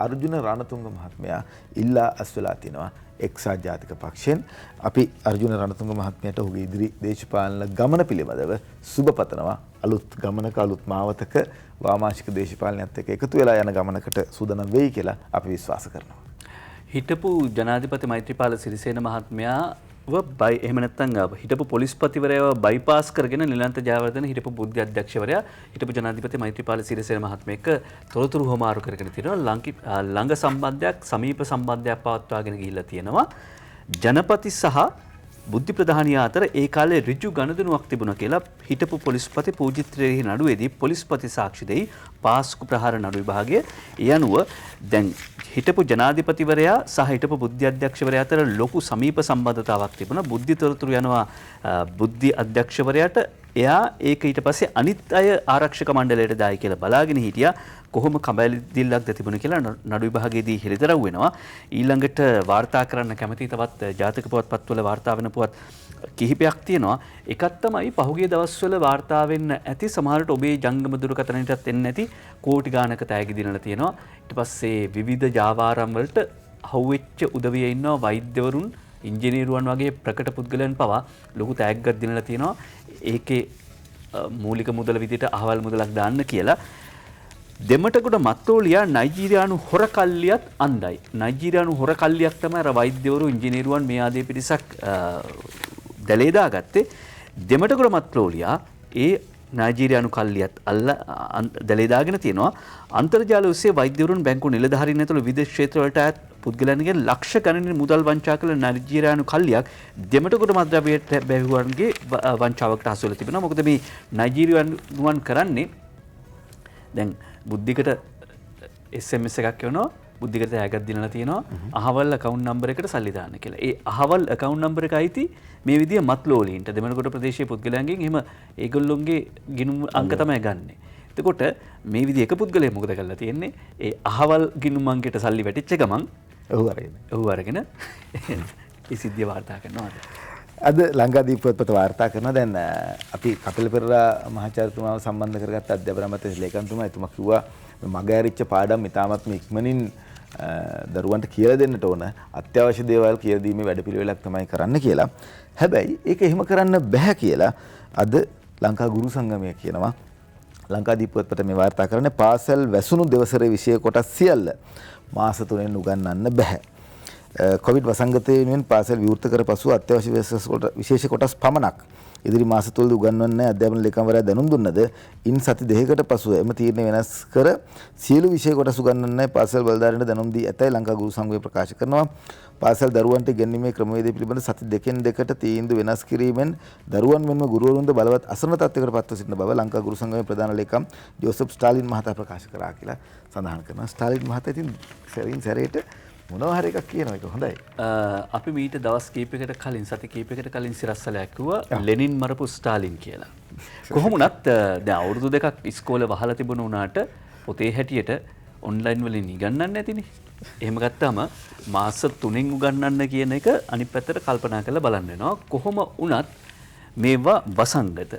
අර්ජුන රණතුංග මහත්මයා ඉල්ලා අස්වලා තිනවා එක්සත් ජාතික පක්ෂයෙන්. අපි අර්ජුන රණතුංග මහත්මයාට ඔහුගේ ඉදිරි දේශපාලන ගමන පිළිබඳව සුබ පතනවා. අලුත් ගමනක අලුත් මාවතක වාමාංශික දේශපාලනයත් එක්ක එකතු වෙලා යන ගමනකට සූදානම් වෙයි කියලා අපි විශ්වාස කරනවා. හිටපු ජනාධිපති මෛත්‍රීපාල සිරිසේන මහත්මයා එහෙම නැත්නම් හිටපු පොලිස්පතිවරයව බයිපාස් කරගෙන නිලන්ත ජයවර්ධන හිටපු බුද්ධ අධ්‍යක්ෂවරයා හිටපු ජනාධිපති මෛත්‍රීපාල සිරිසේන මහත්මයා එක්ක තොරතුරු හොමාරු කරගෙන තියෙනවා. ළඟ සම්බන්ධයක් සමීප සම්බන්ධයක් පවත්වාගෙන ගිහිල්ලා තියෙනවා. ජනපති සහ බුද්ධි ප්‍රධානියා අතර ඒ කාලේ ඍජු ගනුදෙනුවක් තිබුණා කියලා හිටපු පොලිස්පති පූජිත් රේහි නඩුවේදී පොලිස්පති සාක්ෂි දෙයි පාස්කු ප්‍රහාර නඩු විභාගය. ඒ අනුව දැන් හිටපු ජනාධිපතිවරයා සහ හිටපු බුද්ධි අධ්‍යක්ෂවරයා අතර ලොකු සමීප සම්බන්ධතාවක් තිබුණා. බුද්ධි තොරතුරු යනවා බුද්ධි අධ්‍යක්ෂවරයාට. එයා ඒක ඊට පස්සේ අනිත් අය ආරක්ෂක මණ්ඩලයට දායි කියලා බලාගෙන හිටියා. කොහොම කබැලිදිල්ලක්ද තිබුණ කියලා නඩු විභාගයේදී හෙළිදරව් වෙනවා. ඊළඟට වාර්තා කරන්න කැමති තවත් ජාතක පුවත්පත්වල වාර්තා වෙන පුවත් කිහිපයක් තියෙනවා. එකක් තමයි පහුගිය දවස්වල වාර්තා වෙන්න ඇති සමහරට ඔබේ ජංගම දුරකථනයටත් එන්න ඇති කෝටි ගානක තෑගි දිනලා තියෙනවා. ඊට පස්සේ විවිධ ජාවාරම් වලට හවුවෙච්ච උදවිය ඉන්නවා වෛද්‍යවරුන් ඉංජිනේරුවන් වගේ ප්‍රකට පුද්ගලයන් පවා ලොකු තෑග්ගක් දිනලා තියෙනවා. ඒකේ මූලික මුදල විදිහට අහවල් මුදලක් දාන්න කියලා. දෙමටගොඩ මත්තෝලියා නයිජීරියානු හොර කල්ලියත් අන්දයි. නයිජීරියානු හොර කල්ලියක් තමයි අර වෛද්‍යවරු ඉංජිනේරුවන් මේ ආදී පිරිසක් දැලේ දාගත්තේ. දෙමටගොඩ මත්තෝලියා ඒ නයිජීරියානු කල්ලියත් දැලේ දාගෙන තියෙනවා. අන්තර්ජාල ඔස්සේ වෛද්‍යවරුන් බැංකු නිලධාරීන් ඇතුළු විදේශ ක්ෂේත්‍රවලට අයත් පුද්ගලයන්ගේ ලක්ෂ ගණනින් මුදල් වංචා කළ නයිජීරියානු කල්ලියක් දෙමටගොඩ මද්‍රව්‍යයට බැහැවුවන්ගේ වංචාවකට හසු වෙලා තිබෙනවා. මොකද මේ නයිජීරියානුවන් කරන්නේ දැන් බුද්ධිකට SMS එකක් එවනවා. බුද්ධිකට ඈගක් දිනලා තියෙනවා. අහවල් account number එකට සල්ලි දාන්න කියලා. ඒ අහවල් account number එක අයිති මේ විදිය මත්ලෝලීන්ට දෙමළකොට ප්‍රදේශයේ පුද්ගලයන්ගෙන් එහෙම ඒගොල්ලොන්ගේ ගිණුම් අංක තමයි ගන්නෙ. එතකොට මේ විදිය එක පුද්ගලයෙක් මොකද කරලා තියෙන්නේ? ඒ අහවල් ගිණුම් අංකයට සල්ලි වැටිච්ච ගමන් ඔහු අරගෙන ඒ සිද්ධිය වාර්තා කරනවා. අද ලංකාදීප පොත්පත වාර්තා කරනවා. දැන් අපි කපිල පෙරේරා මහාචාර්යතුමාව සම්බන්ධ කරගත්ත අධ්‍යාපන අමාත්‍ය ලේකම්තුමා එතුමා කිව්වා මග ඇරිච්ච පාඩම් ඉතාමත්ම ඉක්මනින් දරුවන්ට කියලා දෙන්නට ඕන අත්‍යවශ්‍ය දේවල් කියලා දීමේ වැඩපිළිවෙලක් තමයි කරන්න කියලා. හැබැයි ඒක එහෙම කරන්න බෑ කියලා අද ලංකා ගුරු සංගමය කියනවා. ලංකාදීප පොත්පත මේ වාර්තා කරන්නේ පාසල් වැසුණු දවසරේ විෂය කොටස් සියල්ල මාස 3න් උගන්වන්න බෑ. කොවිඩ් වසංගතය වෙනුවෙන් පාසල් විවෘත කර පසු අත්‍යවශ්‍ය විශේෂ කොටස් පමණක් ඉදිරි මාස තුලදී උගන්වන්නේ අධ්‍යාපන ලේකම්වරයා දැනුම් දුන්නද ඉන් සති දෙකකට පසුව එම තීරණය වෙනස් කර සියලු විෂය කොටස් උගන්වන්නේ පාසල් බලධාරීන්ට දැනුම් දී ඇතැයි ලංකා ගුරු සංගමය ප්‍රකාශ කරනවා. පාසල් දරුවන්ට ඉගෙනීමේ ක්‍රමවේදය පිළිබඳ සති දෙකෙන් දෙකට තීන්දුව වෙනස් කිරීමෙන් දරුවන් මෙන්ම ගුරුවරුන්ද බලවත් අසරණ තත්ත්වයකට පත්ව සිටින බව ලංකා ගුරු සංගමේ ප්‍රධාන ලේකම් ජෝසප් ස්ටාලින් මහතා ප්‍රකාශ කරා කියලා සඳහන් කරනවා. ස්ටාලින් මහතා ඉතින් සැරේට මොනවා හරි එකක් කියනවා. ඒක හොඳයි. අපි මීට දවස් කීපයකට කලින් සති කීපයකට කලින් සිරස්සලයක් කිව්වා ලෙනින් මරපු ස්ටාලින් කියලා. කොහොම වුණත් දැන් අවුරුදු දෙකක් ඉස්කෝලේ වහලා තිබුණ උනාට පොතේ හැටියට ඔන්ලයින් වලින් ඉගන්නන්න නැතිනේ. එහෙම ගත්තාම මාස 3න් උගන්නන්න කියන එක අනිත් පැත්තට කල්පනා කරලා බලන්න වෙනවා. කොහොම වුණත් මේවා වසංගත.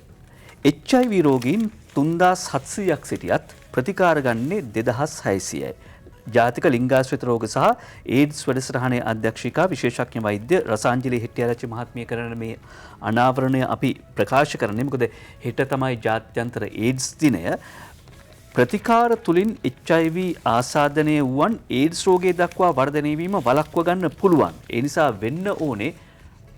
HIV රෝගීන් 3700ක් සිටියත් ප්‍රතිකාර ගන්නේ 2600යි. ජාතික ලිංගාශ්‍රිත රෝග සහ ඒඩ්ස් වැඩසටහනේ අධ්‍යක්ෂිකා විශේෂඥ වෛද්‍ය රසාංජලි හෙට්ටිආරච්චි මහත්මිය කරන මේ අනාවරණය අපි ප්‍රකාශ කරන්නේ මොකද හෙට තමයි ජාත්‍යන්තර ඒඩ්ස් දිනය. ප්‍රතිකාර තුලින් HIV ආසාදනය වුවන් ඒඩ්ස් රෝගය දක්වා වර්ධනය වීම වළක්ව ගන්න පුළුවන්. ඒ නිසා වෙන්න ඕනේ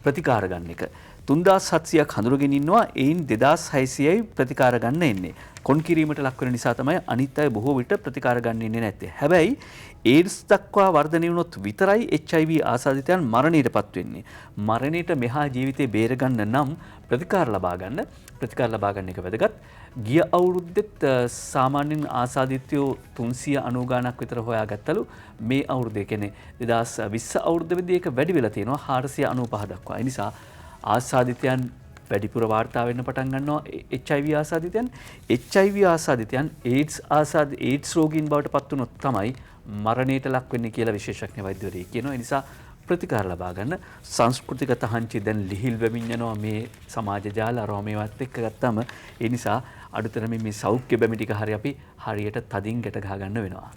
ප්‍රතිකාර ගන්න එක. 3700ක් හඳුනගෙන ඉන්නවා. එයින් 2600යි ප්‍රතිකාර ගන්න එන්නේ. කොන් කිරීමට ලක් වෙන නිසා තමයි අනිත් අය බොහෝ විට ප්‍රතිකාර ගන්න ඉන්නේ නැත්තේ. හැබැයි ඒඩ්ස් දක්වා වර්ධනය වුණොත් විතරයි HIV ආසාදිතයන් මරණයටපත් වෙන්නේ. මරණයට මෙහා ජීවිතේ බේර ගන්න නම් ප්‍රතිකාර ලබා ගන්න එක වැදගත්. ගිය අවුරුද්දෙත් සාමාන්‍යයෙන් ආසාදිතයෝ 390 ගණක් විතර හොයාගත්තලු. මේ අවුරුද්දේ කියන්නේ 2020 අවුරුද්දේදී ඒක වැඩි වෙලා තියෙනවා 495 දක්වා. ඒ නිසා ආසාදිතයන් වැඩිපුර වාර්තා වෙන්න පටන් ගන්නවා. HIV ආසාදිතයන් ඒඩ්ස් රෝගීන් බවට පත් වුණොත් තමයි මරණයට ලක් වෙන්නේ කියලා විශේෂඥ වෛද්‍යවරයෙක් කියනවා. ඒ නිසා ප්‍රතිකාර ලබා ගන්න සංස්කෘතික තහංචි දැන් ලිහිල් වෙමින් යනවා මේ සමාජ ජාල රෝමේවත් එක්ක ගත්තාම. ඒ නිසා අඩුතරමින් මේ සෞඛ්‍ය බැමි ටික හරි අපි හරියට තදින් ගැට ගහ ගන්න වෙනවා.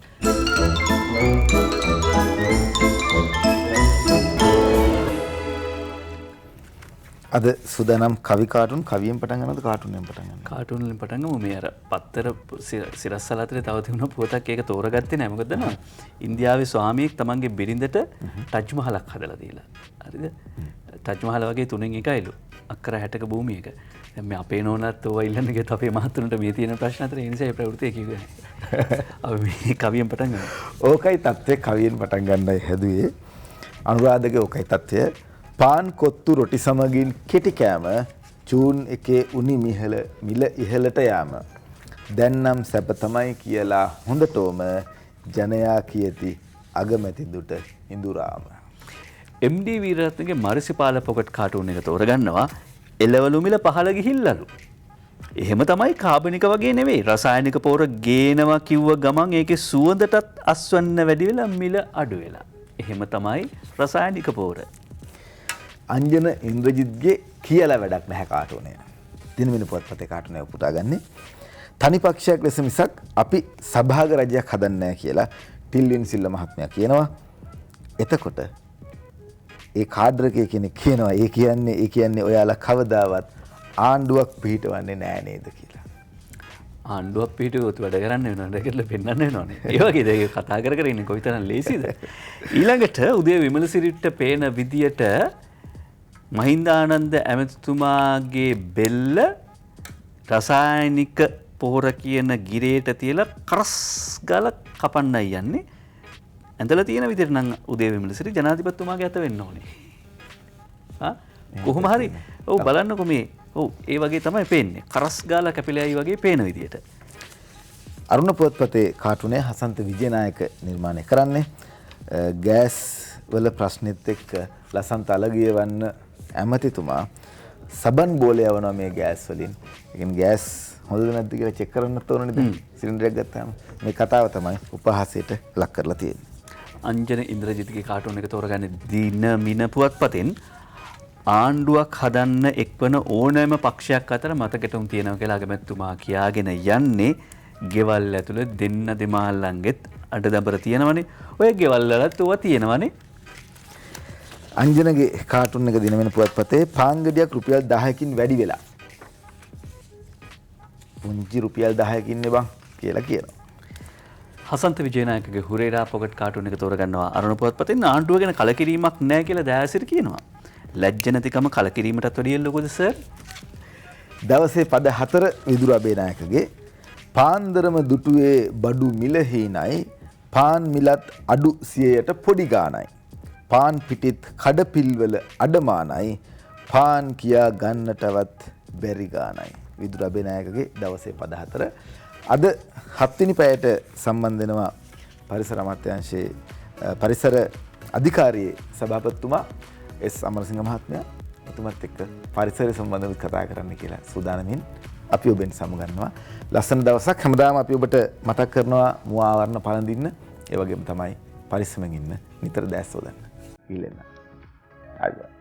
අද සුදානම් කවි කාටුන් කවියෙන් පටන් ගන්නවද කාටුන්ෙන් පටන් ගන්නවද? කාටුන් වලින් පටන් ගමු. මේ අර පත්තර සිරස්සල අතරේ තව තිබුණ පොතක් ඒක තෝරගත්තේ නැහැ. මොකද දන්නවද? ඉන්දියාවේ ස්වාමියෙක් තමන්ගේ බිරිඳට ටජ් මහලක් හදලා දීලා. හරිද? ටජ් මහල වගේ 3න් එකයිලු. අක්කර 60ක භූමියක. දැන් මේ අපේ නෝනත් ඔය ඉල්ලන්න ගියත් අපේ මහතුරුන්ට මේ තියෙන ප්‍රශ්න අතර ඒ නිසා ඒ ප්‍රවෘත්තිය කිව්වේ නැහැ. අපි මේ කවියෙන් පටන් ගමු. ඕකයි තත්ත්වය කවියෙන් පටන් ගන්නයි හැදුවේ. අනුරාධගේ ඕකයි තත්ත්වය. පාන් කොත්තු රොටි සමගින් කෙටි කෑම චූන් එකේ උනි මිල ඉහළට යාම දැන් නම් සැප තමයි කියලා හොඳටම ජනයා කියති අගමැති දුට ඉඳුරාම. MD වීරරත්නගේ මරිසිපාල පොකට් කාටුන් එක තෝරගන්නවා. එළවලු මිල පහළ ගිහිල්ලලු. එහෙම තමයි කාබනික වගේ නෙවෙයි. රසායනික පොර ගේනවා කිව්ව ගමන් ඒකේ සුවඳටත් අස්වන්න වැඩි වෙලා මිල අඩු වෙලා. එහෙම තමයි රසායනික පොර. අංජන ඉන්ද්‍රජිත්ගේ කියලා වැඩක් නැහැ කාටුනේ. දිනමින පොත්පතේ කාටුනේ උපුටාගන්නේ. තනි පක්ෂයක් ලෙස මිසක් අපි සභාග රජයක් හදන්නේ නැහැ කියලා ටිල්වින් සිල්ල මහත්මයා කියනවා. එතකොට ඒ කාඩ්‍රකේ කෙනෙක් කියනවා ඒ කියන්නේ ඔයාලා කවදාවත් ආණ්ඩුවක් පිහිටවන්නේ නැහැ නේද කියලා. ආණ්ඩුවක් පිහිටුවොත් වැඩ කරන්න වෙනවා කියලා පෙන්වන්න වෙනවනේ. ඒ වගේ දේ කතා කර ඉන්නේ කොයිතරම් ලේසිද? ඊළඟට උදේ විමලසිරිට පේන විදියට මහින්දානන්ද ඇමතිතුමාගේ බෙල්ල රසායනික පොහොර කියන ගිරේට තියලා කරස් ගාලා කපන්නයි යන්නේ. ඇඳලා තියෙන විදිහට නම් උදේ විමලසිරි ජනාධිපතිතුමාගේ අත වෙන්න ඕනේ. කොහොම හරි ඔව් බලන්නකො මේ ඔව් ඒ වගේ තමයි පේන්නේ. කරස් ගාලා කැපිලායි වගේ පේන විදිහට. අරුණ පුවත්පතේ කාටුනේ හසන්ත විජේනායක නිර්මාණය කරන්නේ. ගෑස් වල ප්‍රශ්නෙත් එක්ක ලසන්ත අලගිය වන්න ඇමතිතුමා සබන් බෝලේ යවනවා මේ ගෑස් වලින්. ඒ කියන්නේ ගෑස් හොඳද නැද්ද කියලා චෙක් කරන්නත් ඕනනේ දැන් සිලින්ඩරයක් ගත්තාම. මේ කතාව තමයි උපහාසයට ලක් කරලා තියෙන්නේ. අංජන ඉන්ද්‍රජිත්ගේ කාටුන් එක තෝරගන්නේ දින මින පුවත්පතෙන් ආණ්ඩුවක් හදන්න එක්වන ඕනෑම පක්ෂයක් අතර මතකටුම් තියෙනවා කියලා අගමැතිතුමා කියාගෙන යන්නේ ගෙවල් ඇතුළේ දෙන්න දෙමාල්ලන්ගෙත් අඩදබර තියෙනවනේ. ඔය ගෙවල් වලත් ඕවා තියෙනවනේ. අංජනගේ කාටුන් එක දින වෙන පුවත්පතේ පාංගඩියක් රුපියල් 10කින් වැඩි වෙලා. පුංචි රුපියල් 10කින් නේ බං කියලා කියනවා. හසන්ත විජේනායකගේ හුරේරා පොකට් කාටුන් එක තෝරගන්නවා. අරුණ පුවත්පතෙන් ආණ්ඩුව ගැන කලකිරීමක් නැහැ කියලා දයාසිරි කියනවා. ලැජ්ජ නැතිකම කලකිරීමටත් වැඩිය ලොකුද සර්? දවසේ පද 4 විදුර අබේනායකගේ පාන්දරම දුටුවේ බඩු මිල හීනයි පාන් මිලත් අඩු 100ට පොඩි ගානයි පාන් පිටිත් කඩපිල්වල අඩමානයි පාන් කියා ගන්නටවත් බැරි ගානයි විදුර අබේනායකගේ දවසේ පද 4 අද 7 වෙනි පැයට සම්බන්ධ වෙනවා පරිසර අමාත්‍යාංශයේ පරිසර අධිකාරියේ සභාපතිතුමා එස් අමරසිංහ මහත්මයා එතුමත් එක්ක පරිසරය සම්බන්ධව කතා කරන්න කියලා සූදානමින් අපි ඔබෙන් සමුගන්නවා. ලස්සන දවසක් හැමදාම අපි ඔබට මතක් කරනවා මුව ආවරණ පළඳින්න. ඒ වගේම තමයි පරිස්සමෙන් ඉන්න. නිතර දැස් හොදන්න. ඊළෙන්න. ආයිබෝන්.